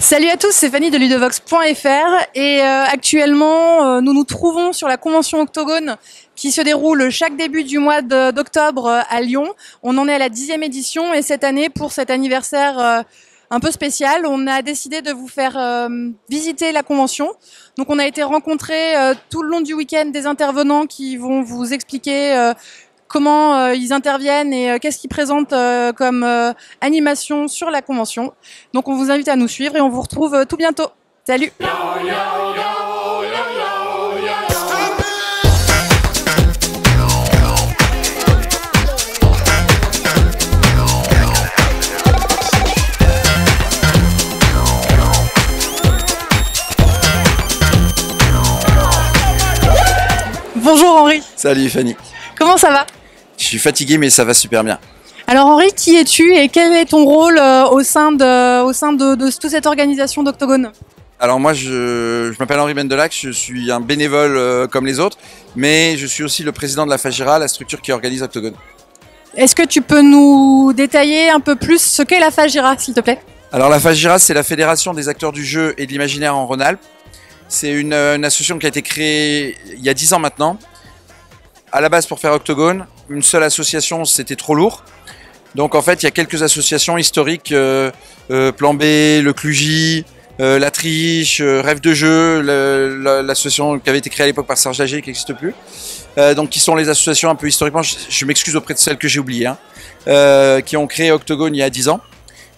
Salut à tous, c'est Fanny de Ludovox.fr et actuellement nous nous trouvons sur la convention Octogone qui se déroule chaque début du mois d'octobre à Lyon. On en est à la 10e édition et cette année, pour cet anniversaire un peu spécial, on a décidé de vous faire visiter la convention. Donc on a été rencontrer tout le long du week-end des intervenants qui vont vous expliquer comment ils interviennent et qu'est-ce qu'ils présentent comme animation sur la convention. Donc on vous invite à nous suivre et on vous retrouve tout bientôt. Salut! Bonjour Henri. Salut Fanny. Comment ça va? Je suis fatigué mais ça va super bien. Alors Henri, qui es-tu et quel est ton rôle au sein de toute cette organisation d'Octogone? Alors moi je m'appelle Henri Bendelac, je suis un bénévole comme les autres, mais je suis aussi le président de la Fagira, la structure qui organise Octogone. Est-ce que tu peux nous détailler un peu plus ce qu'est la Fagira, s'il te plaît? Alors la Fagira, c'est la Fédération des acteurs du jeu et de l'imaginaire en Rhône-Alpes. C'est une association qui a été créée il y a 10 ans maintenant. À la base pour faire Octogone, une seule association c'était trop lourd. Donc en fait il y a quelques associations historiques, Plan B, le Clugy, La Triche, Rêve de Jeu, l'association qui avait été créée à l'époque par Serge Lager qui n'existe plus. Donc qui sont les associations un peu historiquement, je m'excuse auprès de celles que j'ai oubliées, qui ont créé Octogone il y a 10 ans.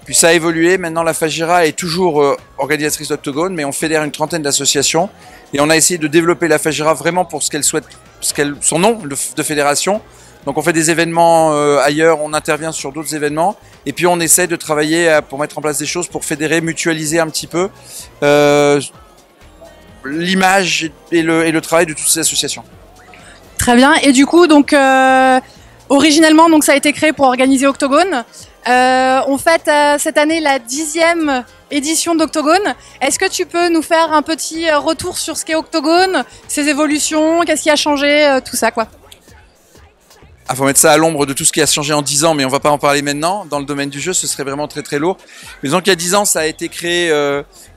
Puis ça a évolué, maintenant la Fagira est toujours organisatrice d'Octogone, mais on fédère une trentaine d'associations et on a essayé de développer la Fagira vraiment pour ce qu'elle souhaite, son nom de fédération. Donc on fait des événements ailleurs, on intervient sur d'autres événements et puis on essaie de travailler pour mettre en place des choses pour fédérer, mutualiser un petit peu l'image et le travail de toutes ces associations. Très bien, et du coup donc originellement donc ça a été créé pour organiser Octogone. On fête cette année la 10e édition d'Octogone. Est-ce que tu peux nous faire un petit retour sur ce qu'est Octogone, ses évolutions, qu'est-ce qui a changé, tout ça quoi? Il faut mettre ça à l'ombre de tout ce qui a changé en 10 ans, mais on ne va pas en parler maintenant. Dans le domaine du jeu, ce serait vraiment très très lourd. Mais disons qu'il y a 10 ans, ça a été créé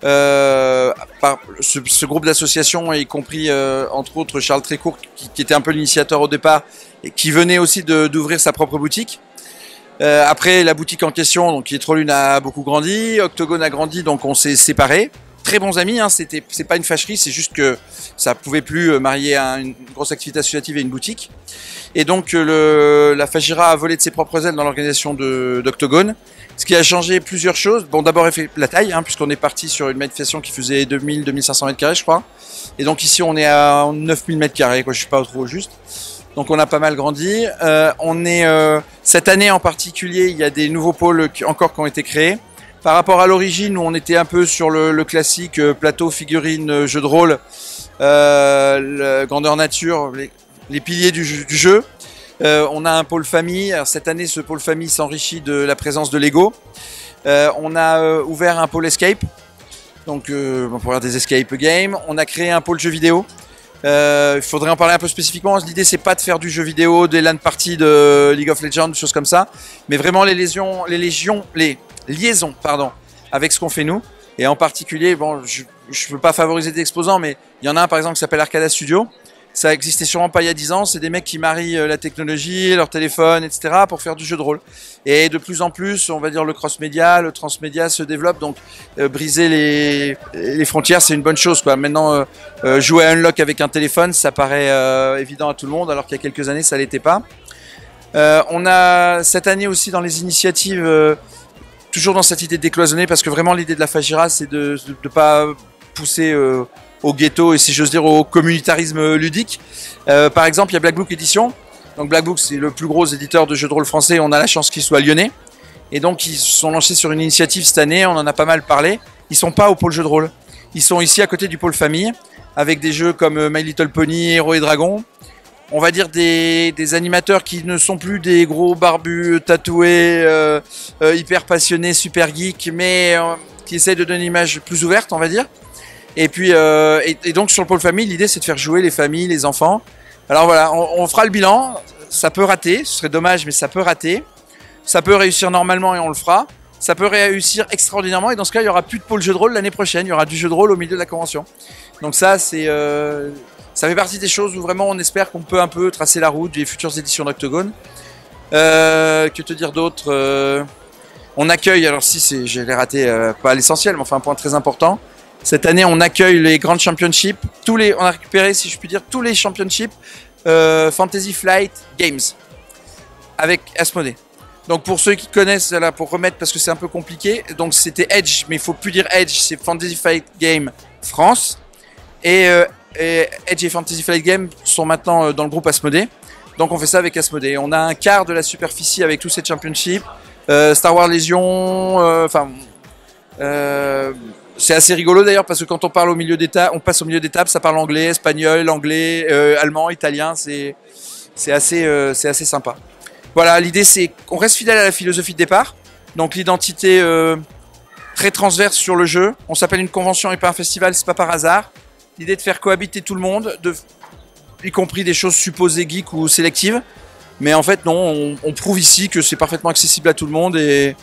par ce groupe d'associations, y compris entre autres Charles Trécourt, qui était un peu l'initiateur au départ, et qui venait aussi d'ouvrir sa propre boutique. Après, la boutique en question, donc qui est Trollune, a beaucoup grandi, Octogone a grandi, donc on s'est séparés. Très bons amis, c'est pas une fâcherie, c'est juste que ça pouvait plus marier une grosse activité associative et une boutique. Et donc la Fagira a volé de ses propres ailes dans l'organisation d'Octogone, ce qui a changé plusieurs choses. Bon, d'abord la taille, puisqu'on est parti sur une manifestation qui faisait 2000-2500 mètres carrés, je crois. Et donc ici, on est à 9000 mètres carrés, quoi. Je suis pas trop juste. Donc on a pas mal grandi. Cette année en particulier, il y a des nouveaux pôles qui ont été créés. Par rapport à l'origine, où on était un peu sur le classique plateau, figurine, jeu de rôle, grandeur nature, les piliers du jeu. On a un pôle famille. Alors, cette année, ce pôle famille s'enrichit de la présence de Lego. On a ouvert un pôle escape, donc pour faire des escape games. On a créé un pôle jeux vidéo. Il faudrait en parler un peu spécifiquement. L'idée, c'est pas de faire du jeu vidéo, des LAN parties de League of Legends, des choses comme ça, mais vraiment les liaisons, avec ce qu'on fait nous. Et en particulier, bon, je ne veux pas favoriser des exposants, mais il y en a un par exemple qui s'appelle Arcada Studio. Ça existait sûrement pas il y a 10 ans. C'est des mecs qui marient la technologie, leur téléphone, etc. pour faire du jeu de rôle. Et de plus en plus, on va dire le cross-média, le transmédia se développe. Donc briser les frontières, c'est une bonne chose, quoi. Maintenant, jouer à Unlock avec un téléphone, ça paraît évident à tout le monde, alors qu'il y a quelques années, ça l'était pas. On a cette année aussi dans les initiatives, toujours dans cette idée de décloisonner, parce que vraiment l'idée de la Fagira, c'est de ne pas pousser au ghetto et, si j'ose dire, au communautarisme ludique. Par exemple, il y a Black Book Édition. Donc Black Book, c'est le plus gros éditeur de jeux de rôle français. On a la chance qu'il soit lyonnais. Et donc, ils se sont lancés sur une initiative cette année. On en a pas mal parlé. Ils sont pas au pôle jeu de rôle. Ils sont ici à côté du pôle famille, avec des jeux comme My Little Pony, Héros et Dragons. On va dire des animateurs qui ne sont plus des gros barbus tatoués, hyper passionnés, super geeks, mais qui essayent de donner une image plus ouverte, on va dire. Et puis, et donc sur le pôle famille, l'idée c'est de faire jouer les familles, les enfants. Alors voilà, on fera le bilan. Ça peut rater, ce serait dommage, mais ça peut rater. Ça peut réussir normalement et on le fera. ça peut réussir extraordinairement. Et dans ce cas, il y aura plus de pôle jeu de rôle l'année prochaine. Il y aura du jeu de rôle au milieu de la convention. Donc ça, ça fait partie des choses où vraiment on espère qu'on peut un peu tracer la route des futures éditions d'Octogone. Que te dire d'autre On accueille, alors si je l'ai raté, pas l'essentiel, mais enfin un point très important. Cette année, on accueille les Grand Championships. On a récupéré, si je puis dire, tous les championships Fantasy Flight Games avec Asmodée. Donc pour ceux qui connaissent, là, pour remettre, parce que c'est un peu compliqué, donc c'était Edge, mais il faut plus dire Edge, c'est Fantasy Flight Game France. Et Edge et Fantasy Flight Game sont maintenant dans le groupe Asmodée. Donc on fait ça avec Asmodée. On a un quart de la superficie avec tous ces championships. Star Wars Légion, c'est assez rigolo d'ailleurs parce que quand on parle au milieu d'étape, on passe au milieu d'étape, ça parle anglais, espagnol, anglais, allemand, italien, c'est assez sympa. Voilà, l'idée c'est qu'on reste fidèle à la philosophie de départ, donc l'identité très transverse sur le jeu. On s'appelle une convention et pas un festival, c'est pas par hasard. L'idée de faire cohabiter tout le monde, y compris des choses supposées geeks ou sélectives. Mais en fait, non, on prouve ici que c'est parfaitement accessible à tout le monde et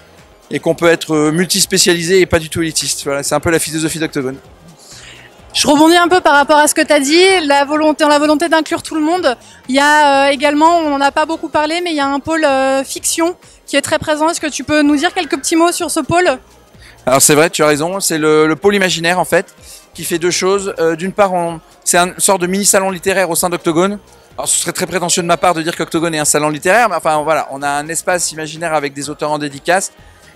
qu'on peut être multispécialisé et pas du tout élitiste. Voilà, c'est un peu la philosophie d'Octogone. Je rebondis un peu par rapport à ce que tu as dit, la volonté d'inclure tout le monde. Il y a également, on n'en a pas beaucoup parlé, mais il y a un pôle fiction qui est très présent. Est-ce que tu peux nous dire quelques petits mots sur ce pôle ? Alors c'est vrai, tu as raison, c'est le pôle imaginaire en fait, qui fait deux choses. D'une part, c'est une sorte de mini-salon littéraire au sein d'Octogone. Alors ce serait très prétentieux de ma part de dire qu'Octogone est un salon littéraire, mais enfin voilà, on a un espace imaginaire avec des auteurs en dédicace.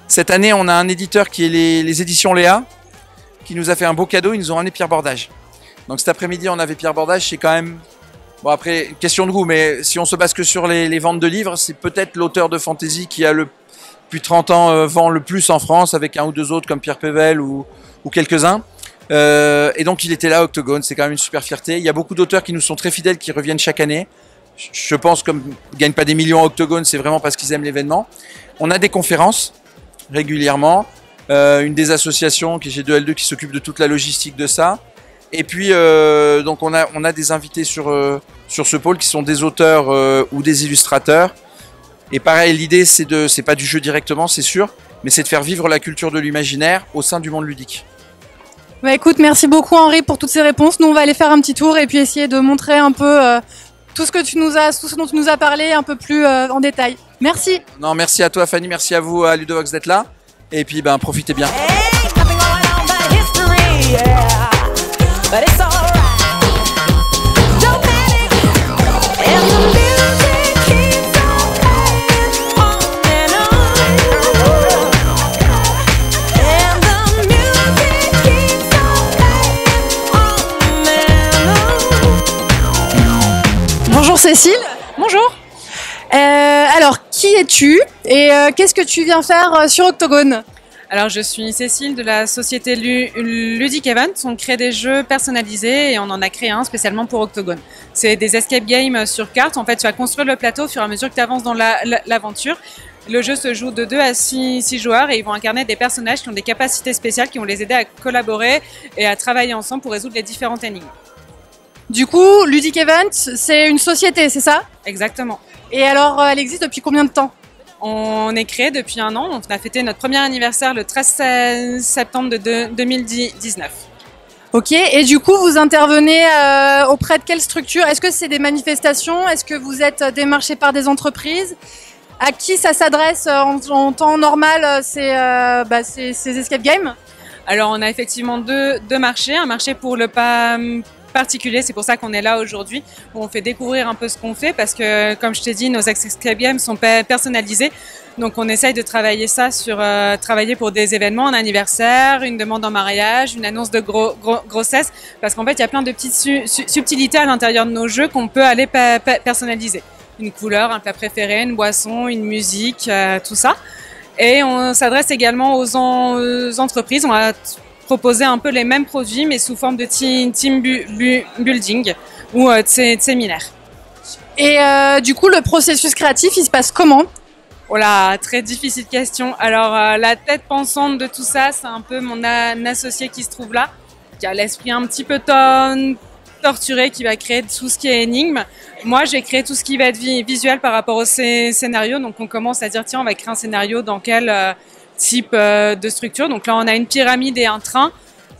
Cette année, on a un éditeur qui est les éditions Léa, qui nous a fait un beau cadeau, ils nous ont ramené Pierre Bordage. Donc cet après-midi, on avait Pierre Bordage, c'est quand même... Bon après, question de goût, mais si on se base que sur les ventes de livres, c'est peut-être l'auteur de fantasy qui a depuis 30 ans vend le plus en France, avec un ou deux autres comme Pierre Pével ou quelques-uns. Et donc il était là, Octogone, c'est quand même une super fierté. Il y a beaucoup d'auteurs qui nous sont très fidèles, qui reviennent chaque année. Je pense comme ils gagnent pas des millions à Octogone, c'est vraiment parce qu'ils aiment l'événement. On a des conférences régulièrement, une des associations qui est G2L2 qui s'occupe de toute la logistique de ça. Et puis donc on a des invités sur ce pôle qui sont des auteurs ou des illustrateurs. Et pareil, l'idée c'est pas du jeu directement, c'est sûr, mais c'est de faire vivre la culture de l'imaginaire au sein du monde ludique. Bah écoute, merci beaucoup Henri pour toutes ces réponses. Nous on va aller faire un petit tour et puis essayer de montrer un peu tout ce dont tu nous as parlé un peu plus en détail. Merci. Non, merci à toi Fanny, merci à vous à Ludovox d'être là. Et puis profitez bien. Bonjour Cécile. Bonjour. Alors, qui es-tu et qu'est-ce que tu viens faire sur Octogone ? Alors, je suis Cécile de la société Ludic Event. On crée des jeux personnalisés et on en a créé un spécialement pour Octogone. C'est des escape games sur carte. En fait, tu vas construire le plateau au fur et à mesure que tu avances dans l'aventure. Le jeu se joue de 2 à 6 joueurs et ils vont incarner des personnages qui ont des capacités spéciales qui vont les aider à collaborer et à travailler ensemble pour résoudre les différentes énigmes. Du coup, Ludic Event, c'est une société, c'est ça ? Exactement. Et alors, elle existe depuis combien de temps ? On est créé depuis 1 an. On a fêté notre premier anniversaire le 13 septembre de 2019. Ok, et du coup, vous intervenez auprès de quelle structure ? Est-ce que c'est des manifestations ? Est-ce que vous êtes démarché par des entreprises ? À qui ça s'adresse en temps normal, ces escape games ? Alors, on a effectivement deux marchés. Un marché pour le particulier, c'est pour ça qu'on est là aujourd'hui, où on fait découvrir un peu ce qu'on fait, parce que, comme je t'ai dit, nos escape games sont personnalisés. Donc, on essaye de travailler ça sur travailler pour des événements, un anniversaire, une demande en mariage, une annonce de grossesse, parce qu'en fait, il y a plein de petites subtilités à l'intérieur de nos jeux qu'on peut aller personnaliser. Une couleur, un plat préféré, une boisson, une musique, tout ça. Et on s'adresse également aux entreprises. On va proposer un peu les mêmes produits, mais sous forme de team building ou de séminaire. Et du coup, le processus créatif, il se passe comment ? Oh là, très difficile question. Alors, la tête pensante de tout ça, c'est un peu mon associé qui se trouve là, qui a l'esprit un petit peu torturé, qui va créer tout ce qui est énigme. Moi, j'ai créé tout ce qui va être visuel par rapport au scénario. Donc, on commence à dire, tiens, on va créer un scénario dans lequel types de structures. Donc là, on a une pyramide et un train.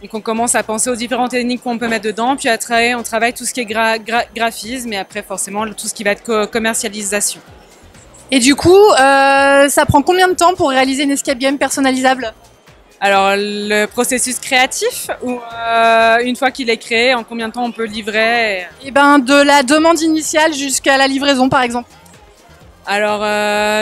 Donc on commence à penser aux différentes techniques qu'on peut mettre dedans. Puis après, on travaille tout ce qui est graphisme et après, forcément, tout ce qui va être commercialisation. Et du coup, ça prend combien de temps pour réaliser une escape game personnalisable? Alors, le processus créatif, ou une fois qu'il est créé, en combien de temps on peut livrer? Eh ben, de la demande initiale jusqu'à la livraison, par exemple. Alors,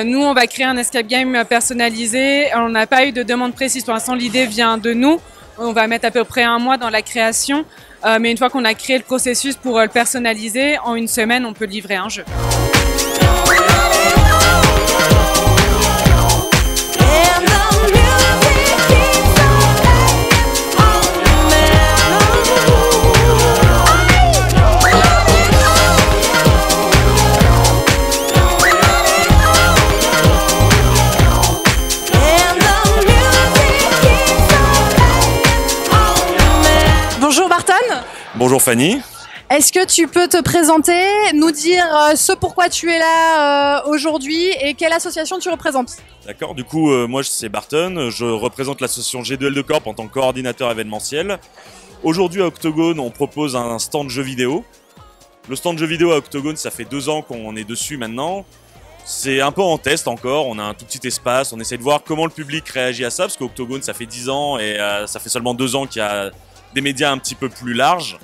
nous, on va créer un escape game personnalisé. On n'a pas eu de demande précise. Pour l'instant, l'idée vient de nous. On va mettre à peu près 1 mois dans la création. Mais une fois qu'on a créé le processus pour le personnaliser, en 1 semaine, on peut livrer un jeu. Bonjour Barton. Bonjour Fanny. Est-ce que tu peux te présenter, nous dire ce pourquoi tu es là aujourd'hui et quelle association tu représentes? D'accord, du coup, moi c'est Barton, je représente l'association G2L2 Corp en tant que coordinateur événementiel. Aujourd'hui à Octogone, on propose un stand jeux vidéo. Le stand jeux vidéo à Octogone, ça fait 2 ans qu'on est dessus maintenant. C'est un peu en test encore, on a un tout petit espace, on essaie de voir comment le public réagit à ça, parce qu'Octogone ça fait 10 ans et ça fait seulement 2 ans qu'il y a des médias un petit peu plus larges.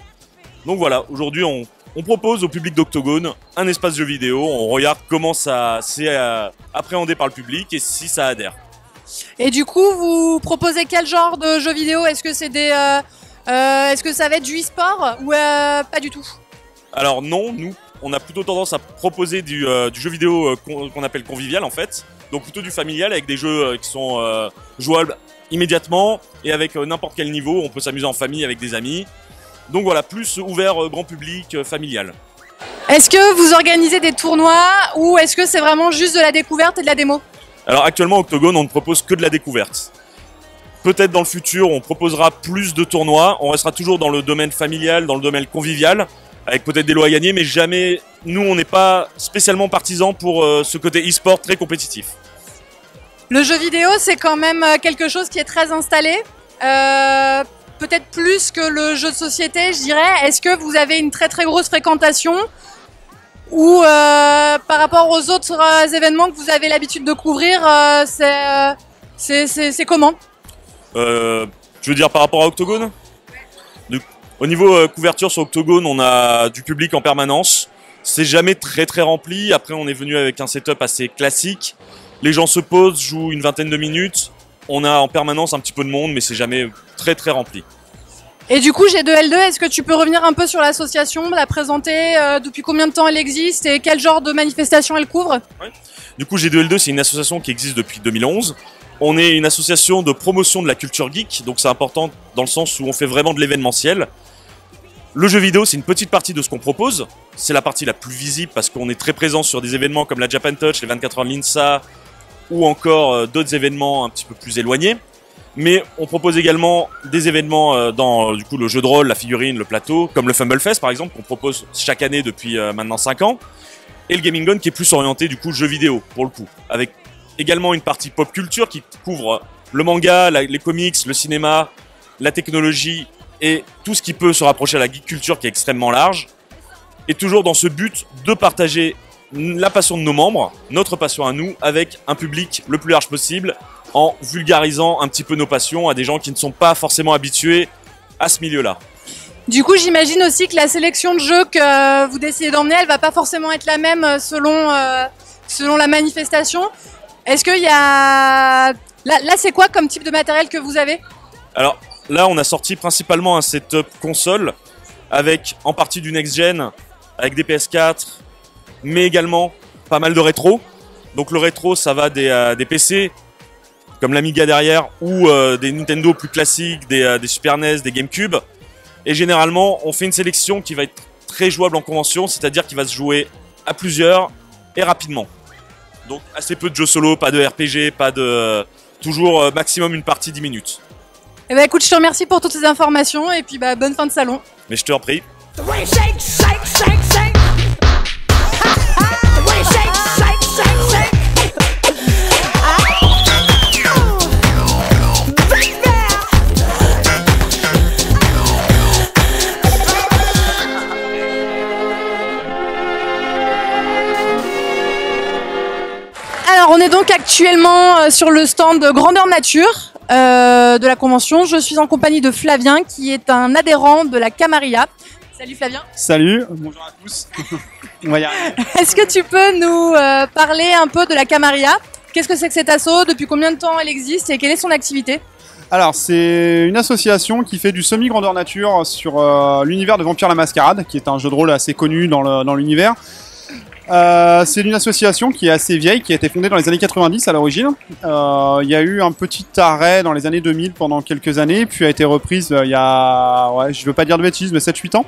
Donc voilà, aujourd'hui on propose au public d'Octogone un espace jeu vidéo, on regarde comment ça c'est appréhendé par le public et si ça adhère. Et du coup, vous proposez quel genre de jeux vidéo? Est-ce que c'est est-ce que ça va être du e-sport ou pas du tout? Alors non, nous on a plutôt tendance à proposer du jeu vidéo qu'on appelle convivial en fait, donc plutôt du familial avec des jeux qui sont jouables immédiatement et avec n'importe quel niveau, on peut s'amuser en famille avec des amis. Donc voilà, plus ouvert grand public, familial. Est-ce que vous organisez des tournois ou est-ce que c'est vraiment juste de la découverte et de la démo? Alors actuellement, Octogone, on ne propose que de la découverte. Peut-être dans le futur, on proposera plus de tournois. On restera toujours dans le domaine familial, dans le domaine convivial, avec peut-être des lots à gagner, mais jamais, nous, on n'est pas spécialement partisans pour ce côté e-sport très compétitif. Le jeu vidéo, c'est quand même quelque chose qui est très installé. Peut-être plus que le jeu de société, je dirais. Est-ce que vous avez une très très grosse fréquentation ou par rapport aux autres événements que vous avez l'habitude de couvrir, c'est comment? Tu veux dire par rapport à Octogone? Au niveau couverture sur Octogone, on a du public en permanence. C'est jamais très très rempli. Après, on est venu avec un setup assez classique. Les gens se posent, jouent une vingtaine de minutes. On a en permanence un petit peu de monde, mais c'est jamais très très rempli. Et du coup, G2L2, est-ce que tu peux revenir un peu sur l'association, la présenter, depuis combien de temps elle existe et quel genre de manifestation elle couvre? Ouais. Du coup, G2L2, c'est une association qui existe depuis 2011. On est une association de promotion de la culture geek, donc c'est important dans le sens où on fait vraiment de l'événementiel. Le jeu vidéo, c'est une petite partie de ce qu'on propose. C'est la partie la plus visible parce qu'on est très présent sur des événements comme la Japan Touch, les 24 heures de l'INSA ou encore d'autres événements un petit peu plus éloignés. Mais on propose également des événements dans du coup, le jeu de rôle, la figurine, le plateau, comme le Fumble Fest par exemple, qu'on propose chaque année depuis maintenant 5 ans. Et le Gaming Gun qui est plus orienté du coup jeu vidéo pour le coup, avec également une partie pop culture qui couvre le manga, les comics, le cinéma, la technologie et tout ce qui peut se rapprocher à la geek culture qui est extrêmement large. Et toujours dans ce but de partager la passion de nos membres, notre passion à nous, avec un public le plus large possible, en vulgarisant un petit peu nos passions à des gens qui ne sont pas forcément habitués à ce milieu-là. Du coup, j'imagine aussi que la sélection de jeux que vous décidez d'emmener, elle va pas forcément être la même selon la manifestation. Est-ce qu'il y a... Là, c'est quoi comme type de matériel que vous avez? Alors là, on a sorti principalement un setup console avec en partie du next-gen, avec des PS4, mais également pas mal de rétro. Donc le rétro, ça va des PC, comme l'Amiga derrière, ou des Nintendo plus classiques, des Super NES, des GameCube. Et généralement, on fait une sélection qui va être très jouable en convention, c'est-à-dire qui va se jouer à plusieurs et rapidement. Donc assez peu de jeux solo, pas de RPG, pas de... toujours maximum une partie 10 minutes. Eh ben écoute, je te remercie pour toutes ces informations et puis bonne fin de salon. Mais je te en prie. Alors, on est donc actuellement sur le stand Grandeur Nature de la convention. Je suis en compagnie de Flavien, qui est un adhérent de la Camarilla. Salut Flavien. Salut, bonjour à tous. On va y arriver. Est-ce que tu peux nous parler un peu de la Camarilla? Qu'est-ce que c'est que cet asso? Depuis combien de temps elle existe et quelle est son activité? Alors, c'est une association qui fait du semi-grandeur nature sur l'univers de Vampire la Mascarade, qui est un jeu de rôle assez connu dans l'univers. C'est une association qui est assez vieille, qui a été fondée dans les années 90 à l'origine. Il y a eu un petit arrêt dans les années 2000 pendant quelques années, puis a été reprise il y a, je veux pas dire de bêtises, mais 7-8 ans.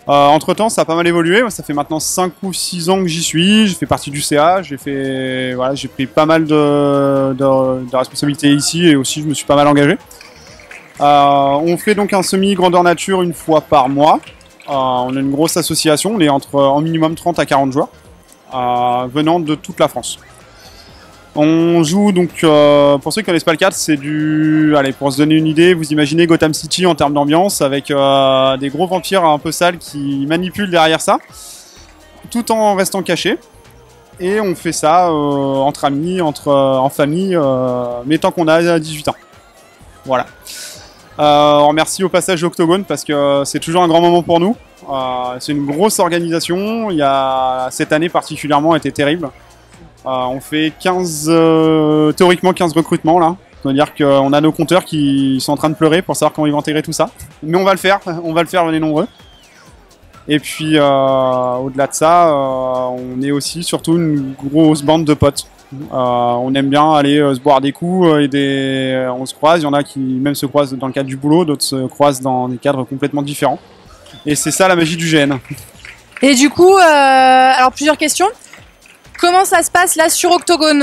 Entre temps, ça a pas mal évolué. Ça fait maintenant 5 ou 6 ans que j'y suis. J'ai fait partie du CA. J'ai pris pas mal de responsabilités ici et aussi je me suis pas mal engagé. On fait donc un semi-grandeur nature une fois par mois. On a une grosse association. On est en minimum 30 à 40 joueurs venant de toute la France. On joue donc, pour ceux qui connaissent pas le cadre, c'est allez, pour se donner une idée, vous imaginez Gotham City en termes d'ambiance, avec des gros vampires un peu sales qui manipulent derrière ça, tout en restant cachés. Et on fait ça entre amis, en famille, mais tant qu'on a 18 ans. Voilà. On remercie au passage l'Octogone parce que c'est toujours un grand moment pour nous. C'est une grosse organisation, cette année particulièrement était terrible. On fait théoriquement 15 recrutements là. C'est-à-dire qu'on a nos compteurs qui sont en train de pleurer pour savoir comment ils vont intégrer tout ça. Mais on va le faire, venez nombreux. Et puis au-delà de ça, on est aussi surtout une grosse bande de potes. On aime bien aller se boire des coups on se croise. Il y en a qui même se croisent dans le cadre du boulot, d'autres se croisent dans des cadres complètement différents. Et c'est ça la magie du GN. Et du coup, alors plusieurs questions. Comment ça se passe là sur Octogone?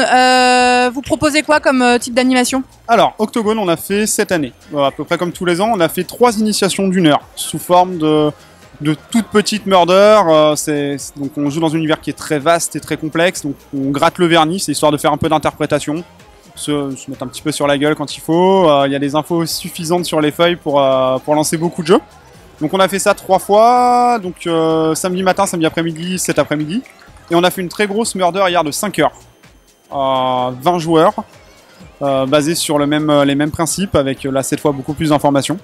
Vous proposez quoi comme type d'animation? Alors, Octogone, on a fait cette année, à peu près comme tous les ans, on a fait 3 initiations d'1 heure, sous forme de toutes petites murder. Donc on joue dans un univers qui est très vaste et très complexe, donc on gratte le vernis, c'est histoire de faire un peu d'interprétation, se mettre un petit peu sur la gueule quand il faut. Il y a des infos suffisantes sur les feuilles pour lancer beaucoup de jeux. Donc on a fait ça 3 fois, donc samedi matin, samedi après-midi, cet après-midi. Et on a fait une très grosse murder hier de 5 heures. 20 joueurs, basés sur les mêmes principes, avec là cette fois beaucoup plus d'informations.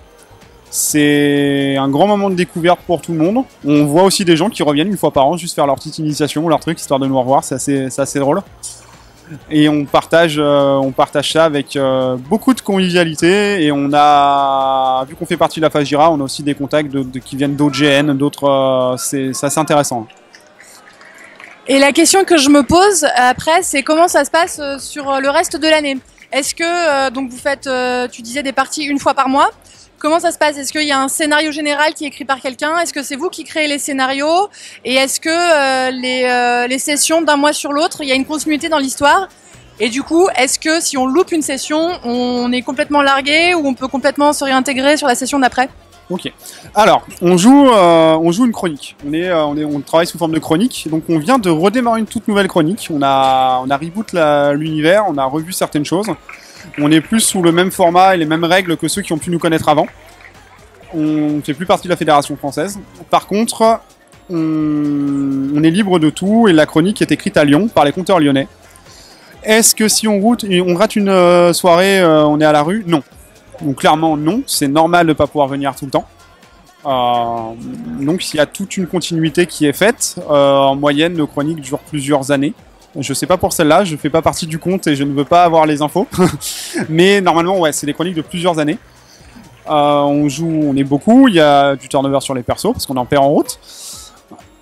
C'est un grand moment de découverte pour tout le monde. On voit aussi des gens qui reviennent une fois par an juste faire leur petite initiation, leur truc, histoire de nous revoir, c'est assez drôle. Et on partage ça avec beaucoup de convivialité. Et on a, vu qu'on fait partie de la Fagira, on a aussi des contacts qui viennent d'autres GN, d'autres. C'est assez intéressant. Et la question que je me pose après, c'est comment ça se passe sur le reste de l'année? Est-ce que, donc vous faites, tu disais, des parties une fois par mois? Comment ça se passe? Est-ce qu'il y a un scénario général qui est écrit par quelqu'un? Est-ce que c'est vous qui créez les scénarios? Et est-ce que les sessions d'un mois sur l'autre, il y a une continuité dans l'histoire? Et du coup, est-ce que si on loupe une session, on est complètement largué ou on peut complètement se réintégrer sur la session d'après? Ok. Alors, on joue une chronique. On travaille sous forme de chronique. Donc, on vient de redémarrer une toute nouvelle chronique. On a reboot l'univers, on a revu certaines choses. On est plus sous le même format et les mêmes règles que ceux qui ont pu nous connaître avant. On ne fait plus partie de la Fédération française. Par contre, on est libre de tout et la chronique est écrite à Lyon par les conteurs lyonnais. Est-ce que si on rate une soirée, on est à la rue? Non. Donc clairement non, c'est normal de ne pas pouvoir venir tout le temps. Donc il y a toute une continuité qui est faite. En moyenne, nos chroniques durent plusieurs années. Je sais pas pour celle-là, je fais pas partie du compte et je ne veux pas avoir les infos. Mais normalement, ouais, c'est des chroniques de plusieurs années. On est beaucoup, il y a du turnover sur les persos parce qu'on est en paire en route.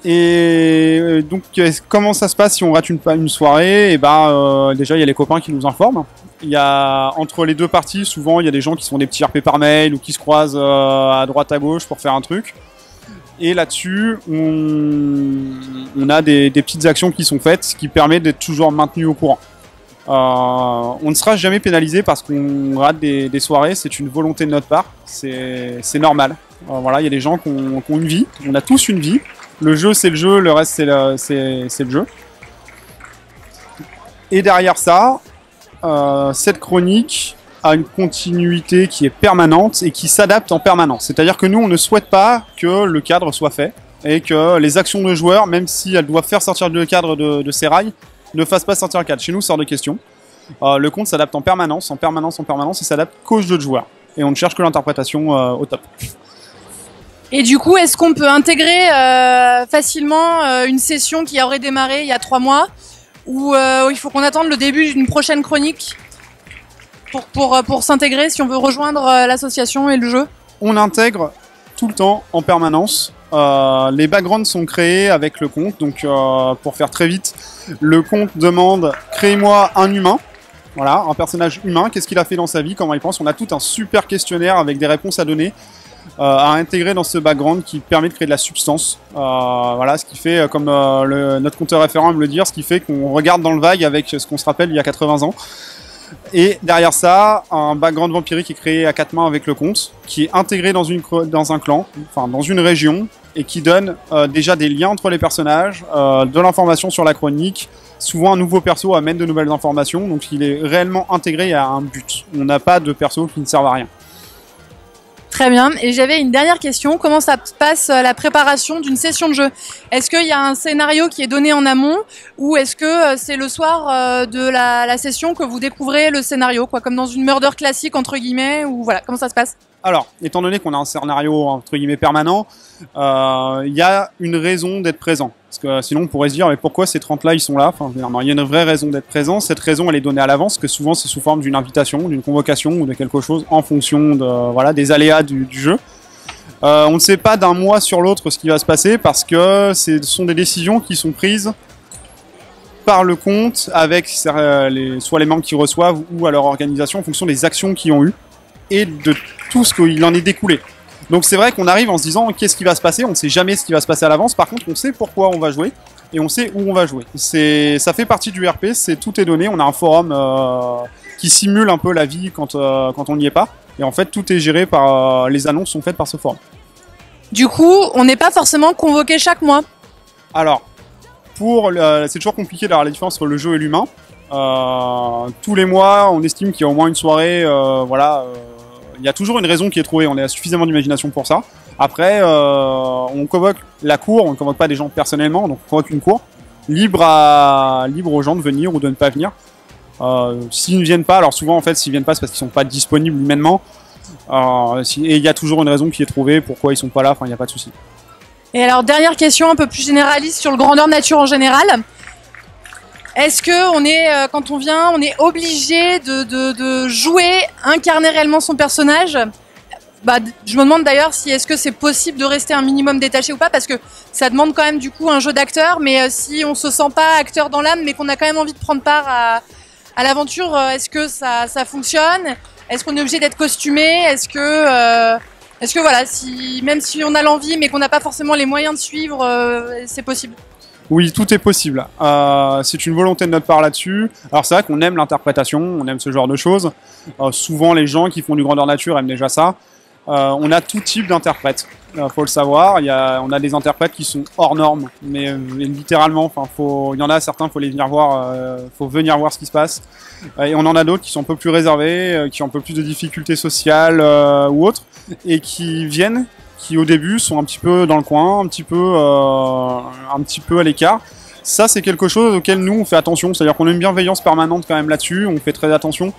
Et donc comment ça se passe si on rate une soirée? Et déjà il y a les copains qui nous informent. Il y a entre les deux parties, souvent il y a des gens qui se font des petits RP par mail ou qui se croisent à droite à gauche pour faire un truc. Et là-dessus, on a des petites actions qui sont faites, ce qui permet d'être toujours maintenu au courant. On ne sera jamais pénalisé parce qu'on rate des soirées, c'est une volonté de notre part, c'est normal. Voilà, il y a des gens qui ont une vie, on a tous une vie. Le jeu c'est le jeu, le reste c'est le jeu. Et derrière ça, cette chronique a une continuité qui est permanente et qui s'adapte en permanence. C'est-à-dire que nous, on ne souhaite pas que le cadre soit fait et que les actions de joueurs, même si elles doivent faire sortir le cadre de ses rails, ne fasse pas sortir le cadre. Chez nous, c'est hors de question. Le compte s'adapte en permanence, et s'adapte qu'au jeu de joueurs. Et on ne cherche que l'interprétation au top. Et du coup, est-ce qu'on peut intégrer facilement une session qui aurait démarré il y a 3 mois, ou il faut qu'on attende le début d'une prochaine chronique pour s'intégrer si on veut rejoindre l'association et le jeu? On intègre tout le temps, en permanence. Les backgrounds sont créés avec le compte, donc pour faire très vite, le compte demande « Créez-moi un humain ». Voilà, un personnage humain, qu'est-ce qu'il a fait dans sa vie, comment il pense. On a tout un super questionnaire avec des réponses à donner, à intégrer dans ce background qui permet de créer de la substance. Voilà, ce qui fait, comme notre compteur référent aime le dire, ce qui fait qu'on regarde dans le vague avec ce qu'on se rappelle il y a 80 ans. Et derrière ça, un background vampirique est créé à 4 mains avec le compte, qui est intégré dans un clan, enfin dans une région, et qui donne déjà des liens entre les personnages, de l'information sur la chronique. Souvent, un nouveau perso amène de nouvelles informations, donc il est réellement intégré à un but. On n'a pas de perso qui ne servent à rien. Très bien. Et j'avais une dernière question. Comment ça se passe la préparation d'une session de jeu? Est-ce qu'il y a un scénario qui est donné en amont, ou est-ce que c'est le soir de la session que vous découvrez le scénario, quoi, comme dans une murder classique entre guillemets, ou voilà, comment ça se passe? Alors, étant donné qu'on a un scénario entre guillemets permanent, il y a une raison d'être présent. Parce que sinon on pourrait se dire mais pourquoi ces 30 là ils sont là, enfin, il y a une vraie raison d'être présent. Cette raison elle est donnée à l'avance, que souvent c'est sous forme d'une invitation, d'une convocation ou de quelque chose en fonction des aléas du jeu. On ne sait pas d'un mois sur l'autre ce qui va se passer parce que ce sont des décisions qui sont prises par le compte avec soit les membres qui reçoivent ou à leur organisation en fonction des actions qu'ils ont eues et de tout ce qu'il en est découlé. Donc c'est vrai qu'on arrive en se disant qu'est-ce qui va se passer, on ne sait jamais ce qui va se passer à l'avance, par contre on sait pourquoi on va jouer et on sait où on va jouer. Ça fait partie du RP, tout est donné, on a un forum qui simule un peu la vie quand on n'y est pas, et en fait tout est géré par, les annonces sont faites par ce forum. Du coup, on n'est pas forcément convoqué chaque mois? Alors, c'est toujours compliqué d'avoir la différence entre le jeu et l'humain. Tous les mois, on estime qu'il y a au moins une soirée, il y a toujours une raison qui est trouvée, on a suffisamment d'imagination pour ça. Après, on convoque la cour, on ne convoque pas des gens personnellement, donc on convoque une cour, libre aux gens de venir ou de ne pas venir. S'ils ne viennent pas, alors souvent en fait s'ils viennent pas c'est parce qu'ils ne sont pas disponibles humainement, et il y a toujours une raison qui est trouvée, pourquoi ils ne sont pas là, enfin il n'y a pas de souci. Et alors dernière question un peu plus généraliste sur le grandeur nature en général. Est-ce que quand on vient, on est obligé de jouer, incarner réellement son personnage? Je me demande d'ailleurs est-ce que c'est possible de rester un minimum détaché ou pas, parce que ça demande quand même du coup un jeu d'acteur, mais si on se sent pas acteur dans l'âme, mais qu'on a quand même envie de prendre part à l'aventure, est-ce que ça fonctionne? Est-ce qu'on est obligé d'être costumé? Est-ce que voilà, même si on a l'envie, mais qu'on n'a pas forcément les moyens de suivre, c'est possible? Oui, tout est possible. C'est une volonté de notre part là-dessus. Alors c'est vrai qu'on aime l'interprétation, on aime ce genre de choses. Souvent les gens qui font du grandeur nature aiment déjà ça. On a tout type d'interprètes, faut le savoir. On a des interprètes qui sont hors normes, mais littéralement, il y en a certains, faut venir voir ce qui se passe. Et on en a d'autres qui sont un peu plus réservés, qui ont un peu plus de difficultés sociales ou autres, et qui au début sont un petit peu dans le coin, un petit peu à l'écart. Ça c'est quelque chose auquel nous on fait attention, c'est-à-dire qu'on a une bienveillance permanente quand même là-dessus, on fait très attention.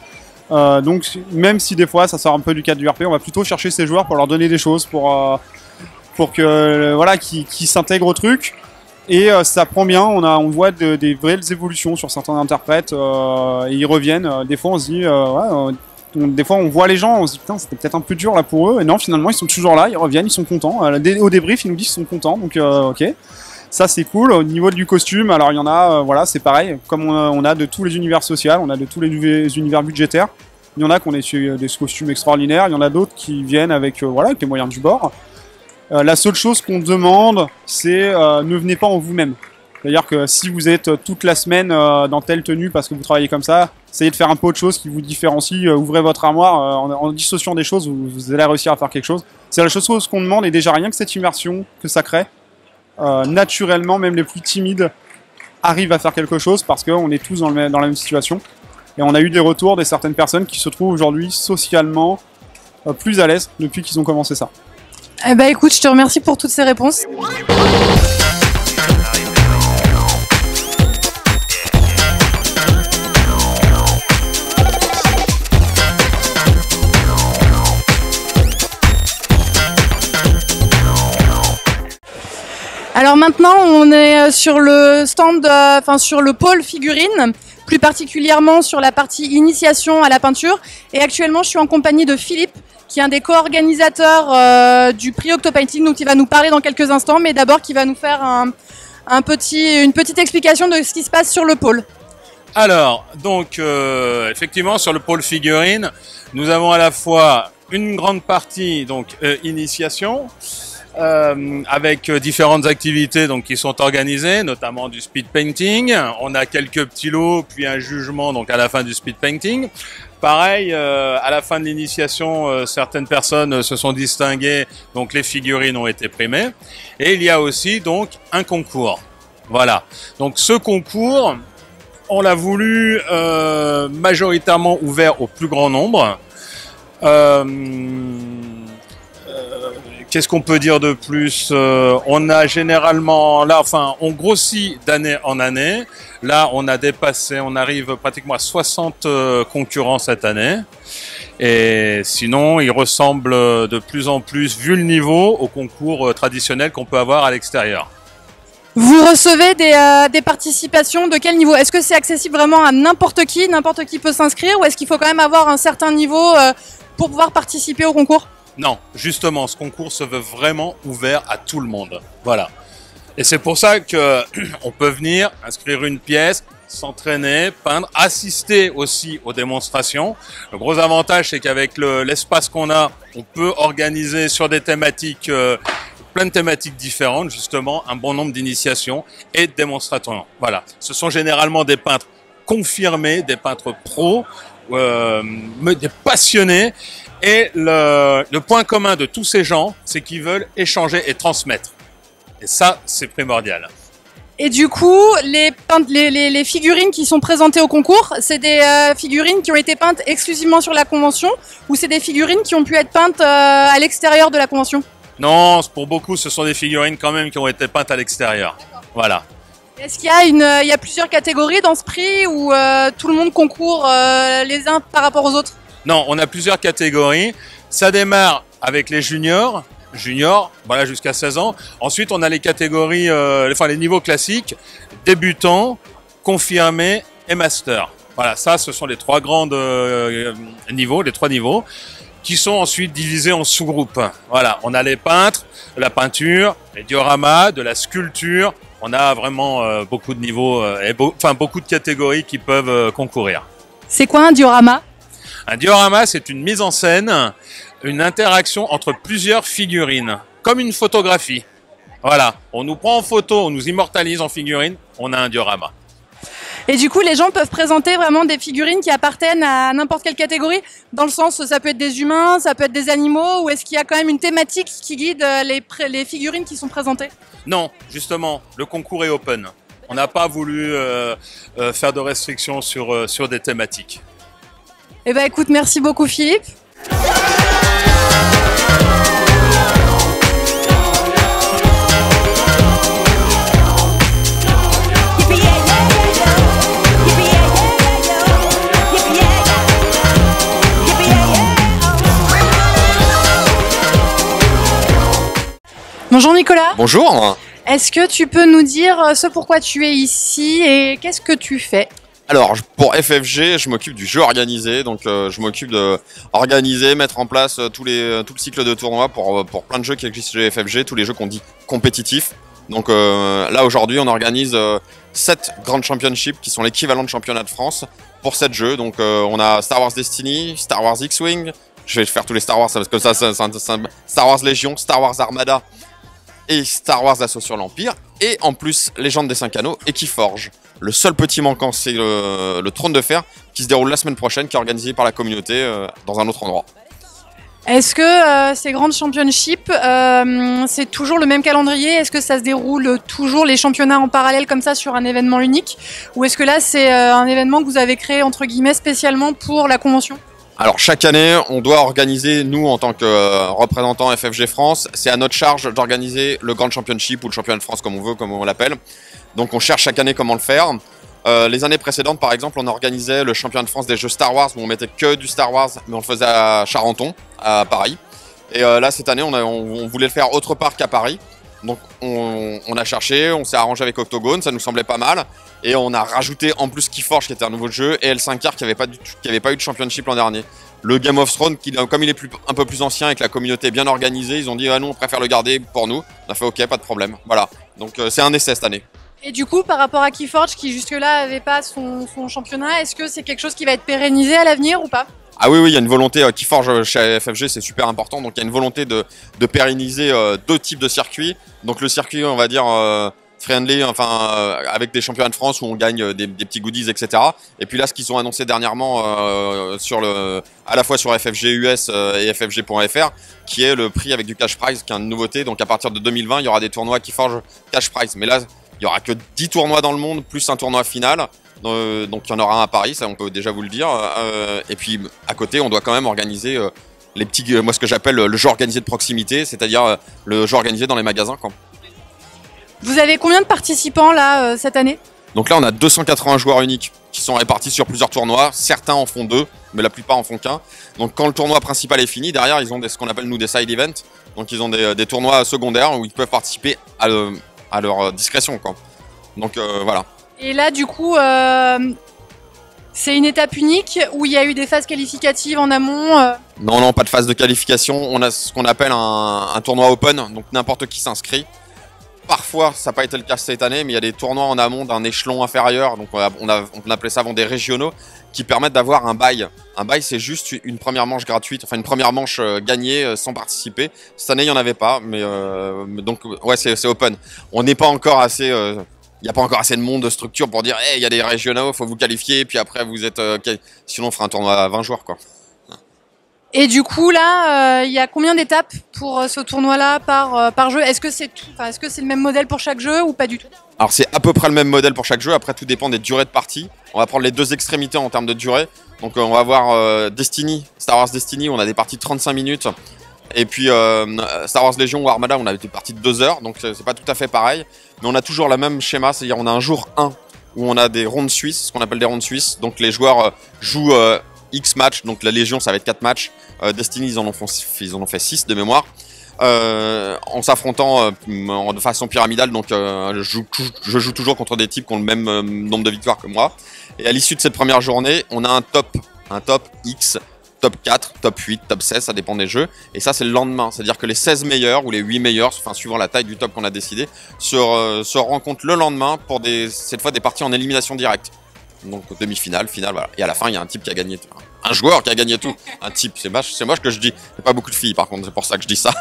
Donc même si des fois ça sort un peu du cadre du RP, on va plutôt chercher ces joueurs pour leur donner des choses, pour que qu'ils s'intègrent au truc. Et ça prend bien, on voit des vraies évolutions sur certains interprètes, et ils reviennent. Des fois on se dit des fois on voit les gens, on se dit putain c'était peut-être un peu dur là pour eux, et non finalement ils sont toujours là, ils reviennent, ils sont contents. Au débrief ils nous disent qu'ils sont contents, donc ok. Ça c'est cool. Au niveau du costume, alors il y en a, c'est pareil, comme on a de tous les univers sociaux, on a de tous les univers budgétaires. Il y en a qui ont des costumes extraordinaires, il y en a d'autres qui viennent avec les moyens du bord. La seule chose qu'on demande, c'est ne venez pas en vous-même. C'est-à-dire que si vous êtes toute la semaine dans telle tenue parce que vous travaillez comme ça, essayez de faire un peu autre chose qui vous différencie, ouvrez votre armoire en dissociant des choses, vous allez réussir à faire quelque chose. C'est la chose qu'on demande, et déjà rien que cette immersion que ça crée, naturellement, même les plus timides arrivent à faire quelque chose parce qu'on est tous dans la même situation. Et on a eu des retours de certaines personnes qui se trouvent aujourd'hui socialement plus à l'aise depuis qu'ils ont commencé ça. Eh ben écoute, je te remercie pour toutes ces réponses. Alors maintenant, on est sur le stand, sur le pôle figurines, plus particulièrement sur la partie initiation à la peinture. Et actuellement, je suis en compagnie de Philippe, qui est un des co-organisateurs du prix Octopainting, donc il va nous parler dans quelques instants, mais d'abord qui va nous faire une petite explication de ce qui se passe sur le pôle. Alors, donc, effectivement, sur le pôle figurine, nous avons à la fois une grande partie, donc, initiation, avec différentes activités donc, qui sont organisées, notamment du speed painting. On a quelques petits lots, puis un jugement donc, à la fin du speed painting. Pareil, à la fin de l'initiation, certaines personnes se sont distinguées, donc les figurines ont été primées. Et il y a aussi donc un concours. Voilà. Donc ce concours, on l'a voulu majoritairement ouvert au plus grand nombre. Qu'est-ce qu'on peut dire de plus? On a généralement, là, enfin, on grossit d'année en année. Là, on a dépassé, on arrive pratiquement à 60 concurrents cette année. Et sinon, il ressemble de plus en plus, vu le niveau, au concours traditionnel qu'on peut avoir à l'extérieur. Vous recevez des participations de quel niveau? Est-ce que c'est accessible vraiment à n'importe qui peut s'inscrire, ou est-ce qu'il faut quand même avoir un certain niveau pour pouvoir participer au concours? Non, justement, ce concours se veut vraiment ouvert à tout le monde. Voilà. Et c'est pour ça que on peut venir inscrire une pièce, s'entraîner, peindre, assister aussi aux démonstrations. Le gros avantage, c'est qu'avec l'espace qu'on a, on peut organiser sur des thématiques, plein de thématiques différentes, justement, un bon nombre d'initiations et de démonstrations. Voilà. Ce sont généralement des peintres confirmés, des peintres pros, des passionnés. Et le point commun de tous ces gens, c'est qu'ils veulent échanger et transmettre. Et ça, c'est primordial. Et du coup, les figurines qui sont présentées au concours, c'est des figurines qui ont été peintes exclusivement sur la convention, ou c'est des figurines qui ont pu être peintes à l'extérieur de la convention? Non, pour beaucoup, ce sont des figurines quand même qui ont été peintes à l'extérieur. Voilà. Est-ce qu'il y a plusieurs catégories dans ce prix, où tout le monde concourt les uns par rapport aux autres? Non, on a plusieurs catégories. Ça démarre avec les juniors, voilà, jusqu'à 16 ans. Ensuite, on a les catégories, les niveaux classiques, débutants, confirmés et master. Voilà, ça, ce sont les trois grands niveaux, les trois niveaux, qui sont ensuite divisés en sous-groupes. Voilà, on a les peintres, de la peinture, les dioramas, de la sculpture. On a vraiment beaucoup de niveaux, beaucoup de catégories qui peuvent concourir. C'est quoi un diorama? Un diorama, c'est une mise en scène, une interaction entre plusieurs figurines, comme une photographie. Voilà, on nous prend en photo, on nous immortalise en figurine, on a un diorama. Et du coup, les gens peuvent présenter vraiment des figurines qui appartiennent à n'importe quelle catégorie, dans le sens, ça peut être des humains, ça peut être des animaux, ou est-ce qu'il y a quand même une thématique qui guide les figurines qui sont présentées? Non, justement, le concours est open. On n'a pas voulu faire de restrictions sur des thématiques. Eh ben écoute, merci beaucoup Philippe. Bonjour Nicolas. Bonjour. Est-ce que tu peux nous dire ce pourquoi tu es ici et qu'est-ce que tu fais? Alors, pour FFG, je m'occupe du jeu organisé, donc je m'occupe de organiser, mettre en place tout le cycle de tournoi pour plein de jeux qui existent chez FFG, tous les jeux qu'on dit compétitifs. Donc là, aujourd'hui, on organise 7 Grand Championships qui sont l'équivalent de championnat de France pour 7 jeux. Donc on a Star Wars Destiny, Star Wars X-Wing, je vais faire tous les Star Wars parce que ça, Star Wars Légion, Star Wars Armada et Star Wars Assaut sur l'Empire, et en plus Légende des 5 Anneaux et Keyforge. Le seul petit manquant, c'est le Trône de Fer qui se déroule la semaine prochaine, qui est organisé par la communauté dans un autre endroit. Est-ce que ces grandes championships, c'est toujours le même calendrier? Est-ce que ça se déroule toujours les championnats en parallèle comme ça sur un événement unique? Ou est-ce que là c'est un événement que vous avez créé entre guillemets spécialement pour la convention? Alors chaque année, on doit organiser, nous en tant que représentants FFG France, c'est à notre charge d'organiser le Grand Championship ou le Championnat de France comme on veut, comme on l'appelle. Donc on cherche chaque année comment le faire. Les années précédentes, par exemple, on organisait le Championnat de France des jeux Star Wars où on mettait que du Star Wars, mais on le faisait à Charenton, à Paris. Et là, cette année, on voulait le faire autre part qu'à Paris. Donc on a cherché, on s'est arrangé avec Octogone, ça nous semblait pas mal. Et on a rajouté en plus Keyforge qui était un nouveau jeu et L5R qui avait pas eu de championship l'an dernier. Le Game of Thrones, comme il est un peu plus ancien et que la communauté est bien organisée, ils ont dit ah, nous on préfère le garder pour nous. On a fait ok, pas de problème. Voilà. Donc c'est un essai cette année. Et du coup, par rapport à Keyforge qui jusque-là avait pas son championnat, est-ce que c'est quelque chose qui va être pérennisé à l'avenir ou pas? Ah oui, il y a une volonté, Keyforge chez FFG c'est super important, donc il y a une volonté de pérenniser deux types de circuits. Donc le circuit, on va dire, friendly, avec des championnats de France où on gagne des petits goodies, etc. Et puis là, ce qu'ils ont annoncé dernièrement à la fois sur FFG US et FFG.fr, qui est le prix avec du cash prize, qui est une nouveauté. Donc à partir de 2020, il y aura des tournois Keyforge cash prize. Mais là, il y aura que 10 tournois dans le monde, plus un tournoi final. Donc il y en aura un à Paris, ça on peut déjà vous le dire. Et puis à côté, on doit quand même organiser les petits, moi ce que j'appelle le jeu organisé de proximité, c'est-à-dire le jeu organisé dans les magasins. Quoi. Vous avez combien de participants là cette année? Donc là, on a 280 joueurs uniques qui sont répartis sur plusieurs tournois. Certains en font 2, mais la plupart en font qu'un. Donc quand le tournoi principal est fini, derrière ils ont ce qu'on appelle nous des side events. Donc ils ont des tournois secondaires où ils peuvent participer à leur discrétion. Quoi. Donc voilà. Et là, du coup, c'est une étape unique où il y a eu des phases qualificatives en amont Non, pas de phase de qualification. On a ce qu'on appelle un tournoi open, donc n'importe qui s'inscrit. Parfois, ça n'a pas été le cas cette année, mais il y a des tournois en amont d'un échelon inférieur, donc on appelait ça avant des régionaux, qui permettent d'avoir un bail. Un bail, c'est juste une première manche gratuite, enfin une première manche gagnée sans participer. Cette année, il n'y en avait pas, mais donc ouais, c'est open. On n'est pas encore assez... Il n'y a pas encore assez de monde, de structure pour dire hey, il y a des régionaux, il faut vous qualifier, puis après vous êtes... Sinon on fera un tournoi à 20 joueurs. Quoi. Et du coup là, il y a combien d'étapes pour ce tournoi-là par jeu? Est-ce que c'est le même modèle pour chaque jeu ou pas du tout? Alors c'est à peu près le même modèle pour chaque jeu, après tout dépend des durées de partie. On va prendre les deux extrémités en termes de durée. Donc on va avoir Destiny, Star Wars Destiny, où on a des parties de 35 minutes. Et puis Star Wars Legion ou Armada, on a des parties de 2 heures, donc c'est pas tout à fait pareil. Mais on a toujours le même schéma, c'est-à-dire on a un jour 1 où on a des rondes suisses, ce qu'on appelle des rondes suisses. Donc les joueurs jouent X matchs, donc la Légion ça va être 4 matchs. Destiny ils en ont fait 6 de mémoire. En s'affrontant de façon pyramidale, donc je joue toujours contre des types qui ont le même nombre de victoires que moi. Et à l'issue de cette première journée, on a un top X, top 4, top 8, top 16, ça dépend des jeux. Et ça, c'est le lendemain. C'est-à-dire que les 16 meilleurs ou les 8 meilleurs, enfin suivant la taille du top qu'on a décidé, se rencontrent le lendemain pour cette fois des parties en élimination directe. Donc demi-finale, finale, voilà. Et à la fin, il y a un type qui a gagné tout. Un joueur qui a gagné tout. Un type, c'est moche que je dis. Il n'y a pas beaucoup de filles, par contre, c'est pour ça que je dis ça.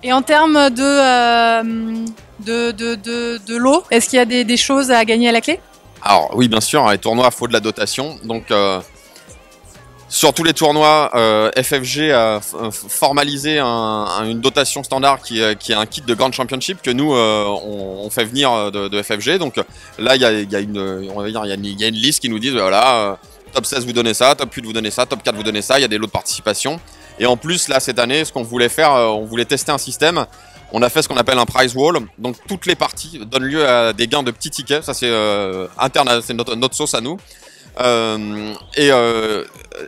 Et en termes de lot, est-ce qu'il y a des choses à gagner à la clé? Alors oui, bien sûr, les tournois, il faut de la dotation. Donc sur tous les tournois, FFG a formalisé une dotation standard qui est un kit de Grand Championship que nous on fait venir de FFG. Donc là, il y a une liste qui nous dit voilà, top 16 vous donnez ça, top 8 vous donnez ça, top 4 vous donnez ça. Il y a des lots de participation. Et en plus, là cette année, ce qu'on voulait faire, on voulait tester un système. On a fait ce qu'on appelle un prize wall. Donc toutes les parties donnent lieu à des gains de petits tickets. Ça c'est interne, c'est notre sauce à nous.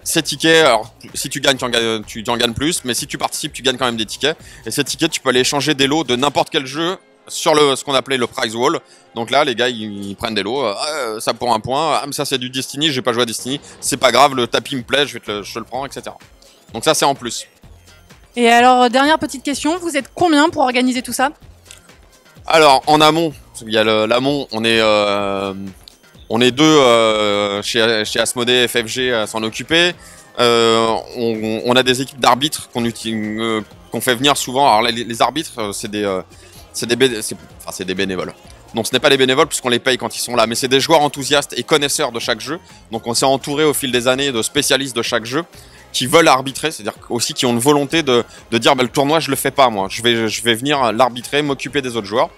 Ces tickets, alors si tu gagnes, tu en gagnes plus, mais si tu participes, tu gagnes quand même des tickets. Et ces tickets, tu peux aller échanger des lots de n'importe quel jeu sur ce qu'on appelait le prize wall. Donc là, les gars, ils prennent des lots, ça pour un point, ça c'est du Destiny, j'ai pas joué à Destiny, c'est pas grave, le tapis me plaît, je te le prends, etc. Donc ça c'est en plus. Et alors, dernière petite question, vous êtes combien pour organiser tout ça? Alors, en amont, il y a l'amont, on est 2 chez Asmodée FFG à s'en occuper. On a des équipes d'arbitres qu'on fait venir souvent. Alors les arbitres, c'est des bénévoles. Donc ce n'est pas des bénévoles puisqu'on les paye quand ils sont là, mais c'est des joueurs enthousiastes et connaisseurs de chaque jeu. Donc on s'est entouré au fil des années de spécialistes de chaque jeu qui veulent arbitrer, c'est-à-dire aussi qui ont une volonté de dire le tournoi je le fais pas moi, je vais venir l'arbitrer, m'occuper des autres joueurs.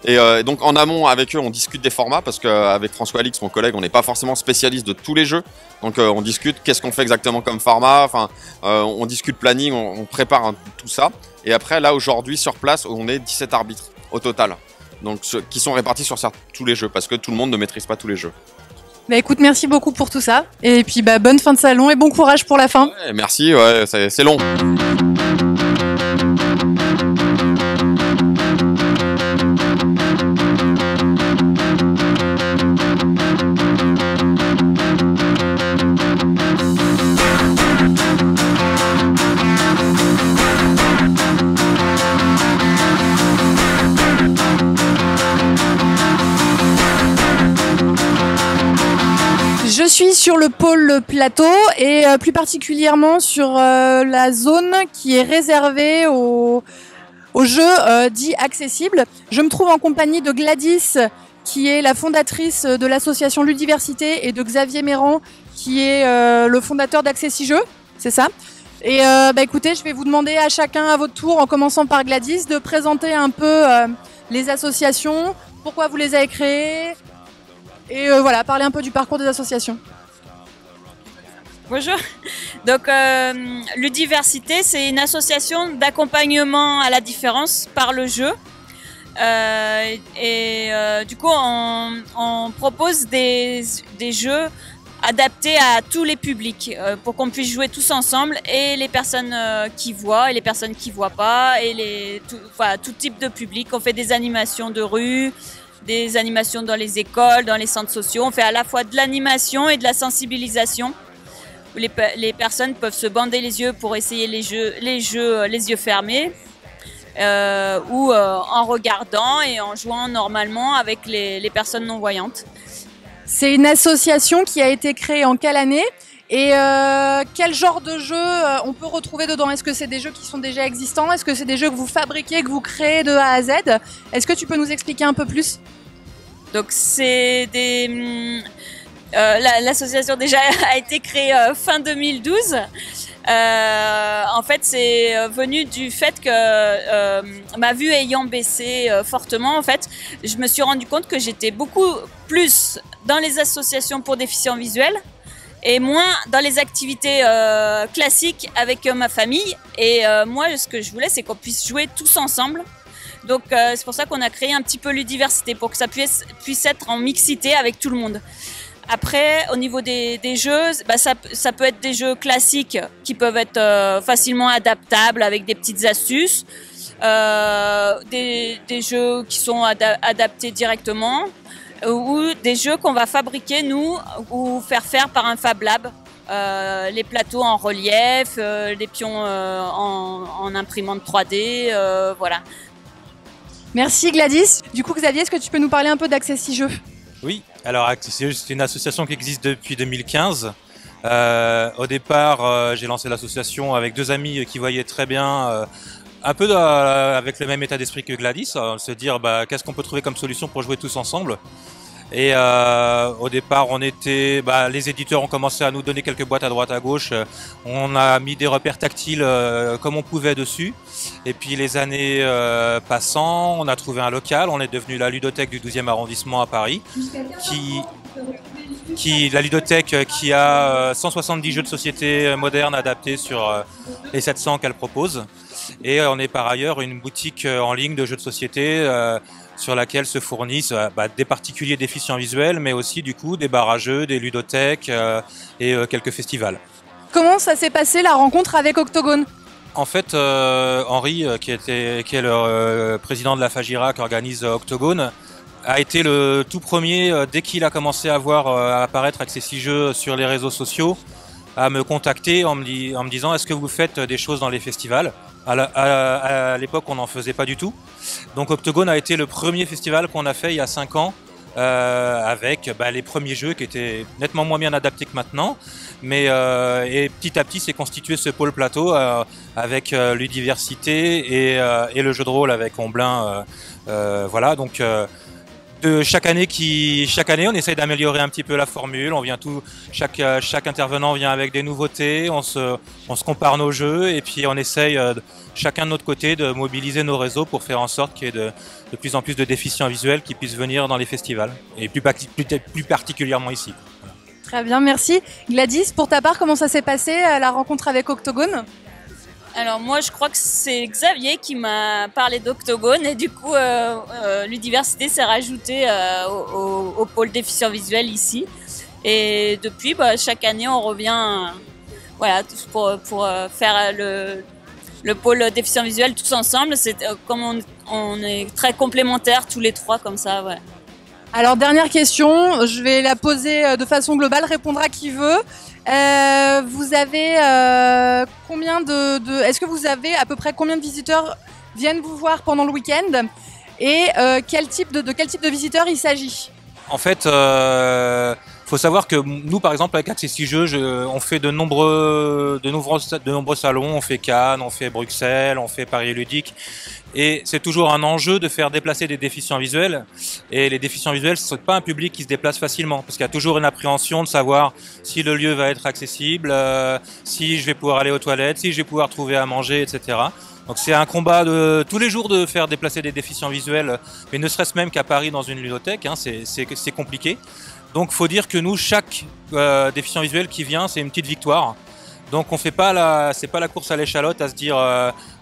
Et donc en amont avec eux on discute des formats parce qu'avec François Alix mon collègue on n'est pas forcément spécialiste de tous les jeux, donc on discute qu'est-ce qu'on fait exactement comme format, on discute planning, on prépare tout ça. Et après là aujourd'hui sur place on est 17 arbitres au total, donc qui sont répartis sur tous les jeux parce que tout le monde ne maîtrise pas tous les jeux. Bah écoute, merci beaucoup pour tout ça et puis bonne fin de salon et bon courage pour la fin. Ouais, merci, ouais, c'est long. sur le pôle plateau et plus particulièrement sur la zone qui est réservée aux jeux dits accessibles. Je me trouve en compagnie de Gladys, qui est la fondatrice de l'association Ludiversité, et de Xavier Méran, qui est le fondateur d'Accessi-Jeux, c'est ça. Et écoutez, je vais vous demander à chacun à votre tour, en commençant par Gladys, de présenter un peu les associations, pourquoi vous les avez créées, et voilà, parler un peu du parcours des associations. Bonjour. Donc, Ludiversité, c'est une association d'accompagnement à la différence par le jeu. Du coup, on propose des jeux adaptés à tous les publics pour qu'on puisse jouer tous ensemble, et les personnes qui voient et les personnes qui voient pas, et tout type de public. On fait des animations de rue, des animations dans les écoles, dans les centres sociaux. On fait à la fois de l'animation et de la sensibilisation. Les personnes peuvent se bander les yeux pour essayer les jeux les yeux fermés, ou en regardant et en jouant normalement avec les personnes non-voyantes. C'est une association qui a été créée en quelle année, et quel genre de jeux on peut retrouver dedans? Est-ce que c'est des jeux qui sont déjà existants? Est-ce que c'est des jeux que vous fabriquez, que vous créez de A à Z? Est-ce que tu peux nous expliquer un peu plus? Donc c'est des... l'association déjà a été créée fin 2012. En fait, c'est venu du fait que ma vue ayant baissé fortement, en fait, je me suis rendu compte que j'étais beaucoup plus dans les associations pour déficients visuels et moins dans les activités classiques avec ma famille. Et moi, ce que je voulais, c'est qu'on puisse jouer tous ensemble. Donc, c'est pour ça qu'on a créé un petit peu Ludiversité, pour que ça puisse être en mixité avec tout le monde. Après, au niveau des jeux, ça peut être des jeux classiques qui peuvent être facilement adaptables avec des petites astuces, des jeux qui sont adaptés directement, ou des jeux qu'on va fabriquer nous ou faire par un Fab Lab. Les plateaux en relief, les pions en imprimante 3D, voilà. Merci Gladys. Du coup Xavier, est-ce que tu peux nous parler un peu d'Accessi-Jeux? Oui, alors Accessi-Jeux, c'est une association qui existe depuis 2015. Au départ, j'ai lancé l'association avec deux amis qui voyaient très bien, un peu avec le même état d'esprit que Gladys, se dire qu'est-ce qu'on peut trouver comme solution pour jouer tous ensemble. Et au départ, les éditeurs ont commencé à nous donner quelques boîtes à droite à gauche. On a mis des repères tactiles comme on pouvait dessus. Et puis les années passant, on a trouvé un local. On est devenu la ludothèque du 12e arrondissement à Paris, la ludothèque qui a 170 jeux de société modernes adaptés sur les 700 qu'elle propose. Et on est par ailleurs une boutique en ligne de jeux de société sur laquelle se fournissent des particuliers déficients visuels, mais aussi du coup des bars à jeux, des ludothèques et quelques festivals. Comment ça s'est passé la rencontre avec Octogone? En fait, Henri, qui est le président de la FAGIRA qui organise Octogone, a été le tout premier, dès qu'il a commencé à voir apparaître Accessi-Jeux sur les réseaux sociaux, à me contacter en me disant: est-ce que vous faites des choses dans les festivals? À l'époque, on n'en faisait pas du tout. Donc Octogone a été le premier festival qu'on a fait il y a 5 ans, avec les premiers jeux qui étaient nettement moins bien adaptés que maintenant. Mais et petit à petit s'est constitué ce pôle plateau avec Ludiversité et le jeu de rôle avec Omblin. Voilà, donc chaque année, on essaye d'améliorer un petit peu la formule. Chaque intervenant vient avec des nouveautés. On se compare nos jeux et puis on essaye chacun de notre côté de mobiliser nos réseaux pour faire en sorte qu'il y ait de plus en plus de déficients visuels qui puissent venir dans les festivals et plus particulièrement ici. Voilà. Très bien, merci. Gladys, pour ta part, comment ça s'est passé la rencontre avec Octogone? Alors moi, je crois que c'est Xavier qui m'a parlé d'Octogone et du coup, Ludiversité s'est rajouté au pôle déficients visuels ici. Et depuis, chaque année, on revient pour faire le pôle déficients visuels tous ensemble. C'est comme on est très complémentaires tous les trois comme ça. Ouais. Alors dernière question, je vais la poser de façon globale, répondra qui veut. Vous avez est-ce que vous avez à peu près combien de visiteurs viennent vous voir pendant le week-end, et quel type de visiteurs il s'agit? En fait, faut savoir que nous, par exemple, avec Access 6 Jeux, on fait de nombreux salons. On fait Cannes, on fait Bruxelles, on fait Paris Ludique. Et c'est toujours un enjeu de faire déplacer des déficients visuels. Et les déficients visuels, ce n'est pas un public qui se déplace facilement. Parce qu'il y a toujours une appréhension de savoir si le lieu va être accessible, si je vais pouvoir aller aux toilettes, si je vais pouvoir trouver à manger, etc. Donc c'est un combat de tous les jours de faire déplacer des déficients visuels. Mais ne serait-ce même qu'à Paris dans une ludothèque, hein, c'est compliqué. Donc faut dire que nous, chaque déficient visuel qui vient, c'est une petite victoire. Donc on fait pas c'est pas la course à l'échalote à se dire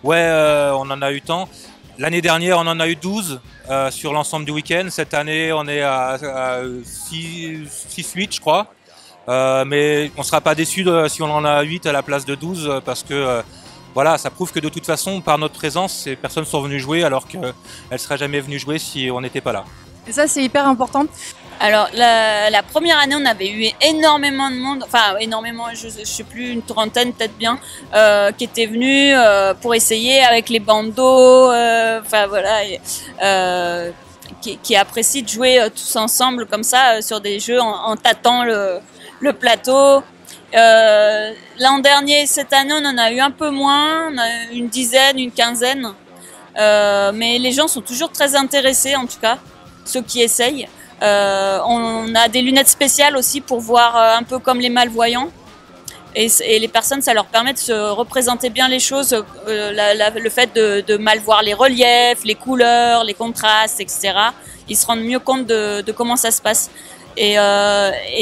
on en a eu tant. L'année dernière on en a eu 12 sur l'ensemble du week-end. Cette année on est à 6-8 je crois. Mais on sera pas déçu si on en a 8 à la place de 12 parce que voilà, ça prouve que de toute façon par notre présence ces personnes sont venues jouer alors qu'elles seraient jamais venues jouer si on n'était pas là. Et ça c'est hyper important. Alors la première année, on avait eu énormément de monde, enfin énormément, je sais plus, une trentaine peut-être bien, qui étaient venus pour essayer avec les bandeaux, enfin voilà, qui apprécient de jouer tous ensemble comme ça sur des jeux en tâtant le plateau. L'an dernier, cette année, on en a eu un peu moins, on a eu une dizaine, une quinzaine, mais les gens sont toujours très intéressés, en tout cas, ceux qui essayent. On a des lunettes spéciales aussi pour voir un peu comme les malvoyants et les personnes, ça leur permet de se représenter bien les choses, le fait de mal voir les reliefs, les couleurs, les contrastes, etc. Ils se rendent mieux compte de comment ça se passe et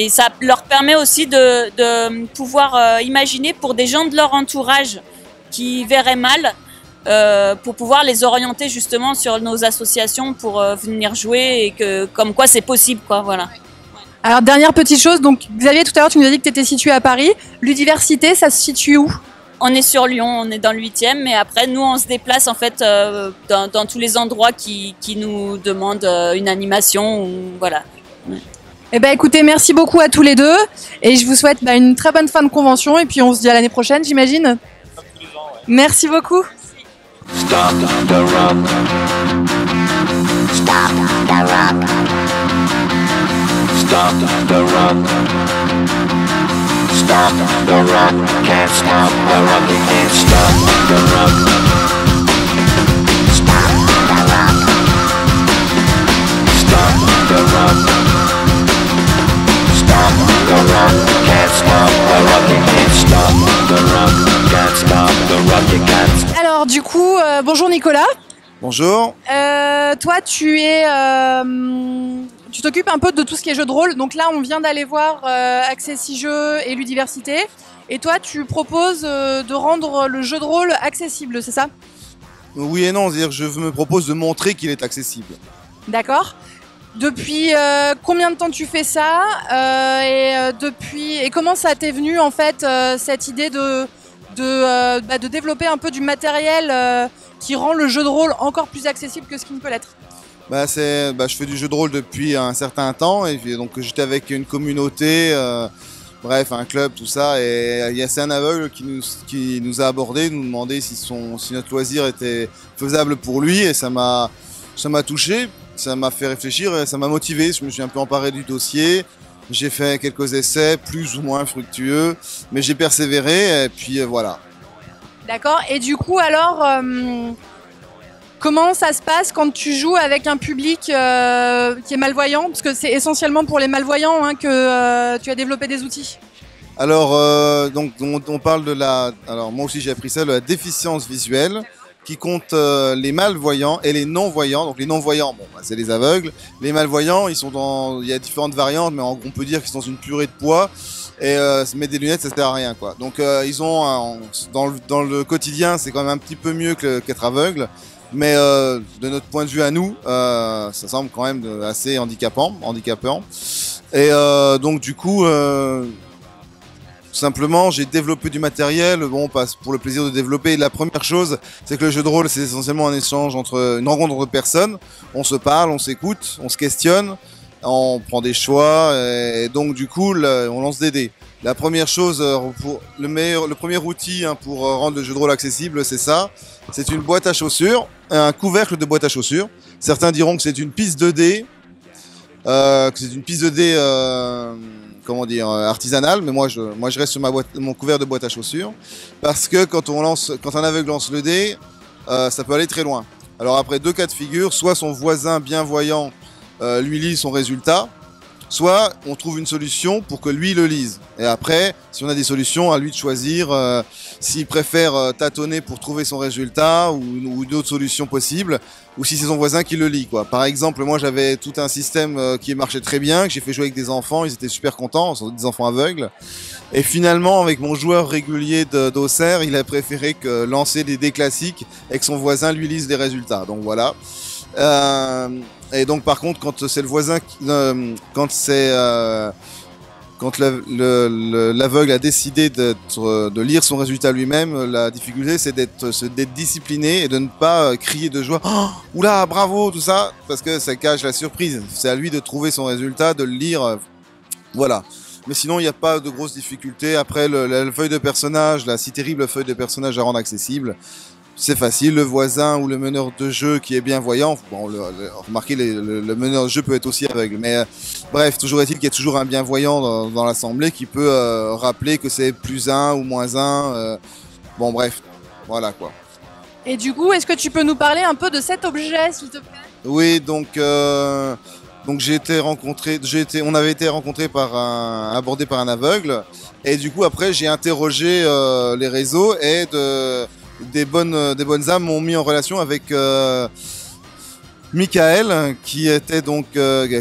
ça leur permet aussi de pouvoir imaginer pour des gens de leur entourage qui verraient mal, pour pouvoir les orienter justement sur nos associations pour venir jouer et comme quoi c'est possible, quoi, voilà. Alors dernière petite chose, donc Xavier tout à l'heure tu nous as dit que tu étais situé à Paris. L'Udiversité, ça se situe où? On est sur Lyon, on est dans le 8e, mais après nous on se déplace en fait dans tous les endroits qui nous demandent une animation ou voilà. Eh ben écoutez, merci beaucoup à tous les deux et je vous souhaite une très bonne fin de convention et puis on se dit à l'année prochaine, j'imagine. Merci beaucoup. Stop the rock. Stop the rock. Stop the rock. Stop the rock. Can't stop the rock. You can't stop the rock. Stop the rock. Stop the rock. Stop the rock. Can't stop the rock. You can't stop the rock. Can't stop the rock. You can't. Alors du coup, bonjour Nicolas. Bonjour. Toi, tu t'occupes un peu de tout ce qui est jeu de rôle. Donc là, on vient d'aller voir Access 6 Jeux et Ludiversité. Et toi, tu proposes de rendre le jeu de rôle accessible, c'est ça? Oui et non, c'est-à-dire que je me propose de montrer qu'il est accessible. D'accord. Depuis combien de temps tu fais ça et comment ça t'est venu en fait cette idée de développer un peu du matériel qui rend le jeu de rôle encore plus accessible que ce qui ne peut l'être? Je fais du jeu de rôle depuis un certain temps et donc j'étais avec une communauté, un club, tout ça, et il y a un aveugle qui nous a abordé, nous demandait si notre loisir était faisable pour lui et ça m'a touché, ça m'a fait réfléchir et ça m'a motivé. Je me suis un peu emparé du dossier. J'ai fait quelques essais, plus ou moins fructueux, mais j'ai persévéré et puis voilà. D'accord. Et du coup, alors, comment ça se passe quand tu joues avec un public qui est malvoyant? Parce que c'est essentiellement pour les malvoyants que tu as développé des outils. Alors, on parle de alors moi aussi j'ai appris ça, de la déficience visuelle, qui compte les malvoyants et les non-voyants. Donc les non-voyants, c'est les aveugles. Les malvoyants, il y a différentes variantes, mais on peut dire qu'ils sont dans une purée de poids. Et se mettre des lunettes, ça sert à rien, quoi. Donc ils ont dans le quotidien, c'est quand même un petit peu mieux qu'être aveugle. Mais de notre point de vue à nous, ça semble quand même assez handicapant. Et donc du coup, simplement, j'ai développé du matériel, pour le plaisir de développer. La première chose, c'est que le jeu de rôle, c'est essentiellement un échange une rencontre entre personnes. On se parle, on s'écoute, on se questionne, on prend des choix, et donc du coup, on lance des dés. La première chose, le premier outil pour rendre le jeu de rôle accessible, c'est ça. C'est une boîte à chaussures, un couvercle de boîte à chaussures. Certains diront que c'est une piste de dés, comment dire, artisanal, mais moi je reste sur mon couvert de boîte à chaussures, parce que quand un aveugle lance le dé, ça peut aller très loin. Alors après, deux cas de figure, soit son voisin bienvoyant lui lit son résultat, soit on trouve une solution pour que lui le lise. Et après, si on a des solutions, à lui de choisir s'il préfère tâtonner pour trouver son résultat ou d'autres solutions possibles, ou si c'est son voisin qui le lit, quoi. Par exemple, moi j'avais tout un système qui marchait très bien, que j'ai fait jouer avec des enfants, ils étaient super contents, des enfants aveugles. Et finalement, avec mon joueur régulier d'Auxerre, il a préféré que lancer des dés classiques et que son voisin lui lise les résultats. Donc voilà. Et donc par contre, quand c'est le voisin, quand l'aveugle a décidé de lire son résultat lui-même, la difficulté c'est d'être discipliné et de ne pas crier de joie, oh, oula, bravo, tout ça, parce que ça cache la surprise. C'est à lui de trouver son résultat, de le lire, voilà. Mais sinon, il n'y a pas de grosses difficultés. Après, la feuille de personnage, la si terrible feuille de personnage à rendre accessible, c'est facile. Le voisin ou le meneur de jeu qui est bienvoyant, bon, remarquez, le meneur de jeu peut être aussi aveugle. Mais bref, toujours est-il qu'il y a toujours un bienvoyant dans l'assemblée qui peut rappeler que c'est +1 ou -1. Bon, bref, voilà quoi. Et du coup, est-ce que tu peux nous parler un peu de cet objet, s'il te plaît? Oui, donc on avait été abordé par un aveugle, et du coup après j'ai interrogé les réseaux, et des bonnes âmes m'ont mis en relation avec Michael, qui était donc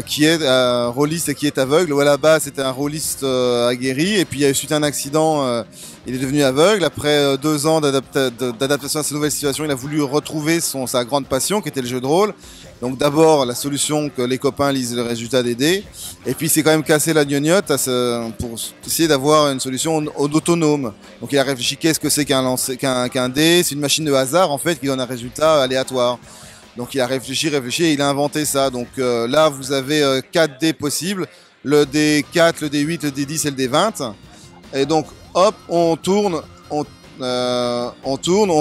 qui est rôliste et qui est aveugle. Ou à la base c'était un rôliste aguerri, et puis il y a eu suite à un accident, il est devenu aveugle. Après 2 ans d'adaptation à cette nouvelle situation, il a voulu retrouver sa grande passion qui était le jeu de rôle. Donc d'abord la solution que les copains lisent le résultat des dés, et puis c'est quand même cassé la gnognotte pour essayer d'avoir une solution autonome. Donc il a réfléchi, qu'est-ce que c'est qu'un dé? C'est une machine de hasard en fait qui donne un résultat aléatoire. Donc il a réfléchi et il a inventé ça. Donc là vous avez 4 dés possibles, le dé 4, le dé 8, le dé 10 et le dé 20. Et donc hop, on tourne, on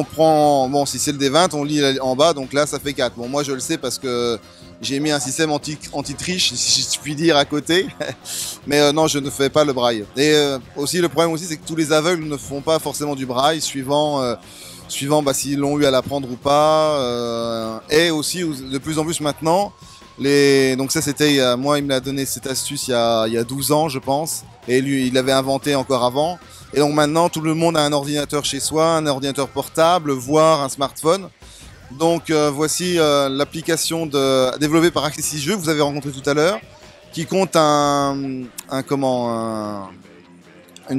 prend, bon si c'est le dé 20, on lit en bas, donc là ça fait 4. Bon moi je le sais parce que j'ai mis un système anti-triche, si je puis dire, à côté. Mais non, je ne fais pas le braille. Et aussi le problème aussi, c'est que tous les aveugles ne font pas forcément du braille, suivant s'ils l'ont eu à l'apprendre ou pas. Et aussi de plus en plus maintenant, donc ça c'était, moi il me l'a donné cette astuce il y a 12 ans je pense, et lui il l'avait inventé encore avant. Et donc maintenant tout le monde a un ordinateur chez soi, un ordinateur portable, voire un smartphone. Donc voici l'application développée par Accessis Jeux que vous avez rencontré tout à l'heure, qui compte une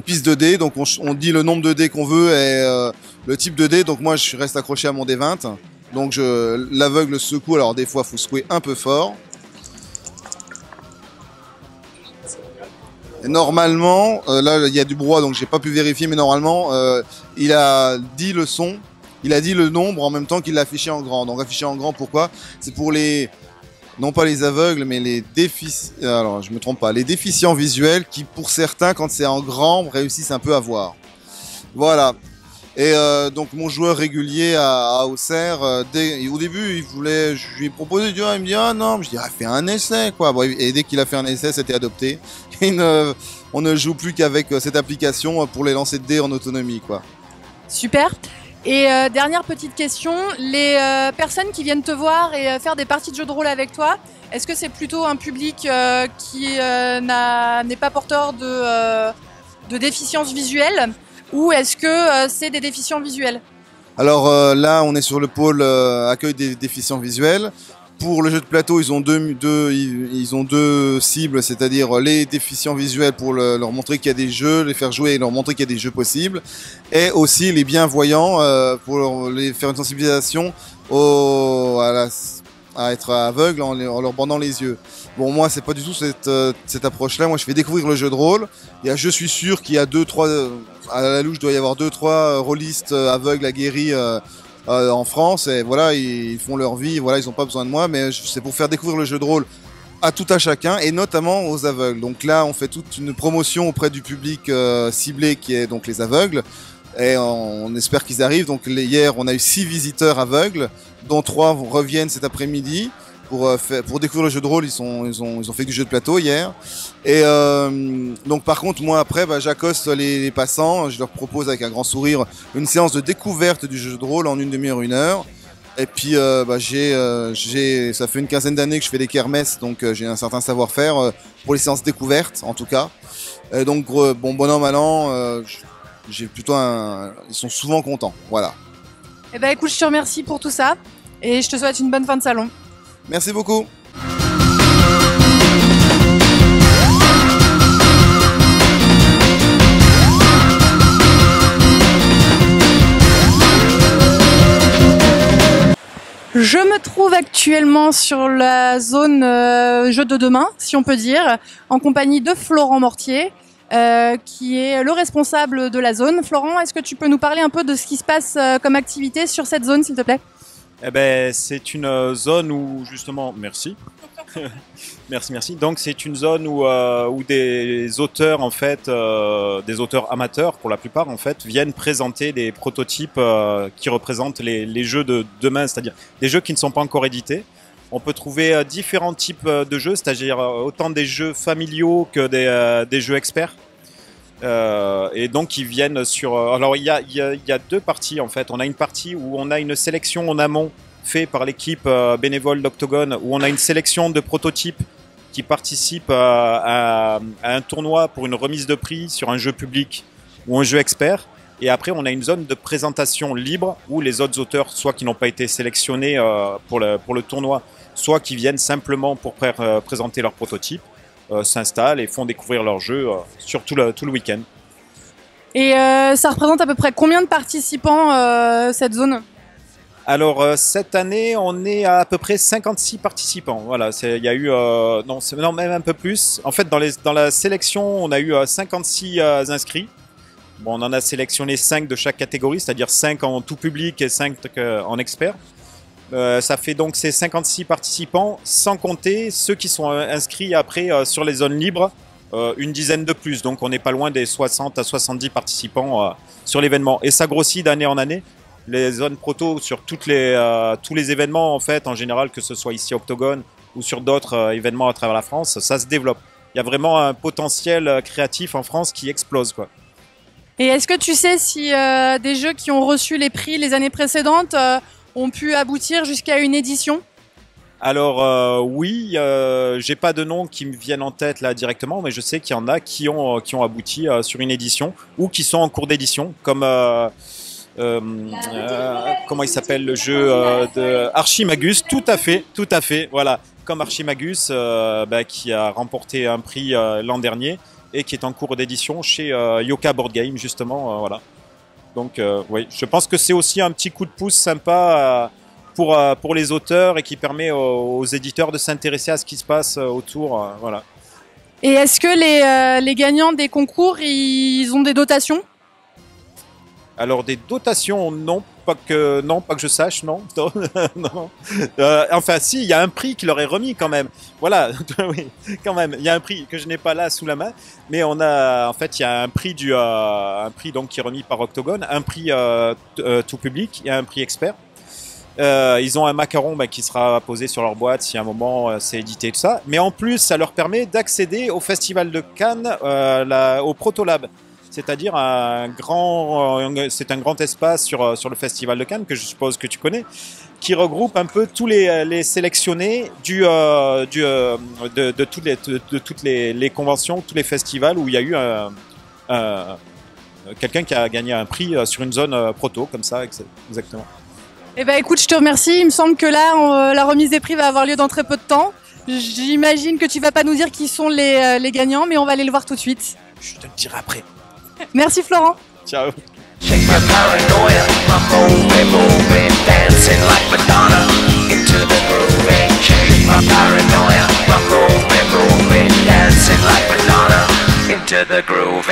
piste de dés. Donc on dit le nombre de dés qu'on veut et le type de dés. Donc moi je reste accroché à mon dé 20. Donc l'aveugle secoue, alors des fois il faut secouer un peu fort. Et normalement, là il y a du brouhaha donc j'ai pas pu vérifier, mais normalement il a dit le son, il a dit le nombre en même temps qu'il l'a affiché en grand. Donc affiché en grand, pourquoi? C'est pour non pas les aveugles, mais les déficients visuels qui, pour certains, quand c'est en grand, réussissent un peu à voir. Voilà. Et donc mon joueur régulier à Auxerre, au début, je lui ai proposé, il me dit ah non, je dis fais un essai quoi. Bon, et dès qu'il a fait un essai, c'était adopté. Et on ne joue plus qu'avec cette application pour les lancers de dés en autonomie quoi. Super. Et dernière petite question, les personnes qui viennent te voir et faire des parties de jeux de rôle avec toi, est-ce que c'est plutôt un public qui n'est pas porteur de déficience visuelle, ou est-ce que c'est des déficients visuels? Alors là, on est sur le pôle accueil des déficients visuels. Pour le jeu de plateau, ils ont deux cibles, c'est-à-dire les déficients visuels pour leur montrer qu'il y a des jeux, les faire jouer et leur montrer qu'il y a des jeux possibles, et aussi les bienvoyants pour les faire une sensibilisation à être aveugle en leur bandant les yeux. Bon, moi, c'est pas du tout cette approche-là. Moi, je fais découvrir le jeu de rôle. Je suis sûr qu'il y a 2-3, à la louche, doit y avoir 2-3 rôlistes aveugles aguerris en France, et voilà, ils font leur vie, voilà, ils n'ont pas besoin de moi, mais c'est pour faire découvrir le jeu de rôle à tout à chacun, et notamment aux aveugles. Donc là, on fait toute une promotion auprès du public ciblé, qui est donc les aveugles, et on espère qu'ils arrivent. Donc hier, on a eu 6 visiteurs aveugles, dont 3 reviennent cet après-midi, pour découvrir le jeu de rôle. Ils ont fait du jeu de plateau hier. Et donc par contre, moi après, j'accoste les passants. Je leur propose avec un grand sourire une séance de découverte du jeu de rôle en une demi-heure, 1 heure. Et puis ça fait une quinzaine d'années que je fais des kermesses, donc j'ai un certain savoir-faire pour les séances découvertes en tout cas. Donc bon an mal an, j'ai plutôt ils sont souvent contents. Voilà. Eh ben écoute, je te remercie pour tout ça et je te souhaite une bonne fin de salon. Merci beaucoup. Je me trouve actuellement sur la zone jeu de demain, si on peut dire, en compagnie de Florent Mortier, qui est le responsable de la zone. Florent, est-ce que tu peux nous parler un peu de ce qui se passe comme activité sur cette zone, s'il te plaît ? Eh ben, c'est une zone où justement, merci. merci. Donc c'est une zone où des auteurs en fait, des auteurs amateurs pour la plupart en fait, viennent présenter des prototypes qui représentent les jeux de demain, c'est-à-dire des jeux qui ne sont pas encore édités. On peut trouver différents types de jeux, c'est-à-dire autant des jeux familiaux que des jeux experts. Et donc ils viennent sur. Alors il y a deux parties en fait. On a une partie où on a une sélection en amont fait par l'équipe bénévole d'Octogone, où on a une sélection de prototypes qui participent à un tournoi pour une remise de prix sur un jeu public ou un jeu expert. Et après, on a une zone de présentation libre où les autres auteurs, soit qui n'ont pas été sélectionnés pour le tournoi, soit qui viennent simplement pour présenter leur prototype, s'installent et font découvrir leur jeu sur tout le week-end. Et ça représente à peu près combien de participants cette zone ? Alors cette année, on est à peu près 56 participants. Voilà, il y a eu non, même un peu plus. En fait, dans la sélection, on a eu 56 inscrits. Bon, on en a sélectionné 5 de chaque catégorie, c'est-à-dire 5 en tout public et 5 en expert. Ça fait donc ces 56 participants, sans compter ceux qui sont inscrits après sur les zones libres, une dizaine de plus. Donc on n'est pas loin des 60 à 70 participants sur l'événement. Et ça grossit d'année en année. Les zones proto sur tous les événements, en fait, en général, que ce soit ici à Octogone ou sur d'autres événements à travers la France, ça se développe. Il y a vraiment un potentiel créatif en France qui explose, quoi. Et est-ce que tu sais si des jeux qui ont reçu les prix les années précédentes ont pu aboutir jusqu'à une édition ? Alors oui, j'ai pas de nom qui me viennent en tête là directement, mais je sais qu'il y en a qui ont abouti sur une édition ou qui sont en cours d'édition, comme comment il s'appelle le jeu de Archimagus, tout à fait, voilà, comme Archimagus qui a remporté un prix l'an dernier et qui est en cours d'édition chez Yoka Board Game justement, voilà. Donc oui, je pense que c'est aussi un petit coup de pouce sympa pour les auteurs et qui permet aux éditeurs de s'intéresser à ce qui se passe autour, voilà. Et est-ce que les gagnants des concours, ils ont des dotations ? Alors des dotations, non, pas que je sache, non. Non. Enfin si, il y a un prix qui leur est remis quand même. Voilà, oui, quand même. Il y a un prix que je n'ai pas là sous la main, mais il y a un prix donc qui est remis par Octogone, un prix tout public et un prix expert. Ils ont un macaron qui sera posé sur leur boîte si à un moment c'est édité tout ça. Mais en plus, ça leur permet d'accéder au Festival de Cannes, au Protolab. C'est-à-dire c'est un grand espace sur le Festival de Cannes, que je suppose que tu connais, qui regroupe un peu tous les sélectionnés de toutes les conventions, tous les festivals où il y a eu quelqu'un qui a gagné un prix sur une zone proto, comme ça, exactement. Eh ben écoute, je te remercie. Il me semble que là, la remise des prix va avoir lieu dans très peu de temps. J'imagine que tu vas pas nous dire qui sont les gagnants, mais on va aller le voir tout de suite. Je te le dirai après. Merci Florent. Ciao. Shake my paranoia, moving, dancing like Madonna into the groove. Shake my paranoia, moving, dancing like Madonna into the groove.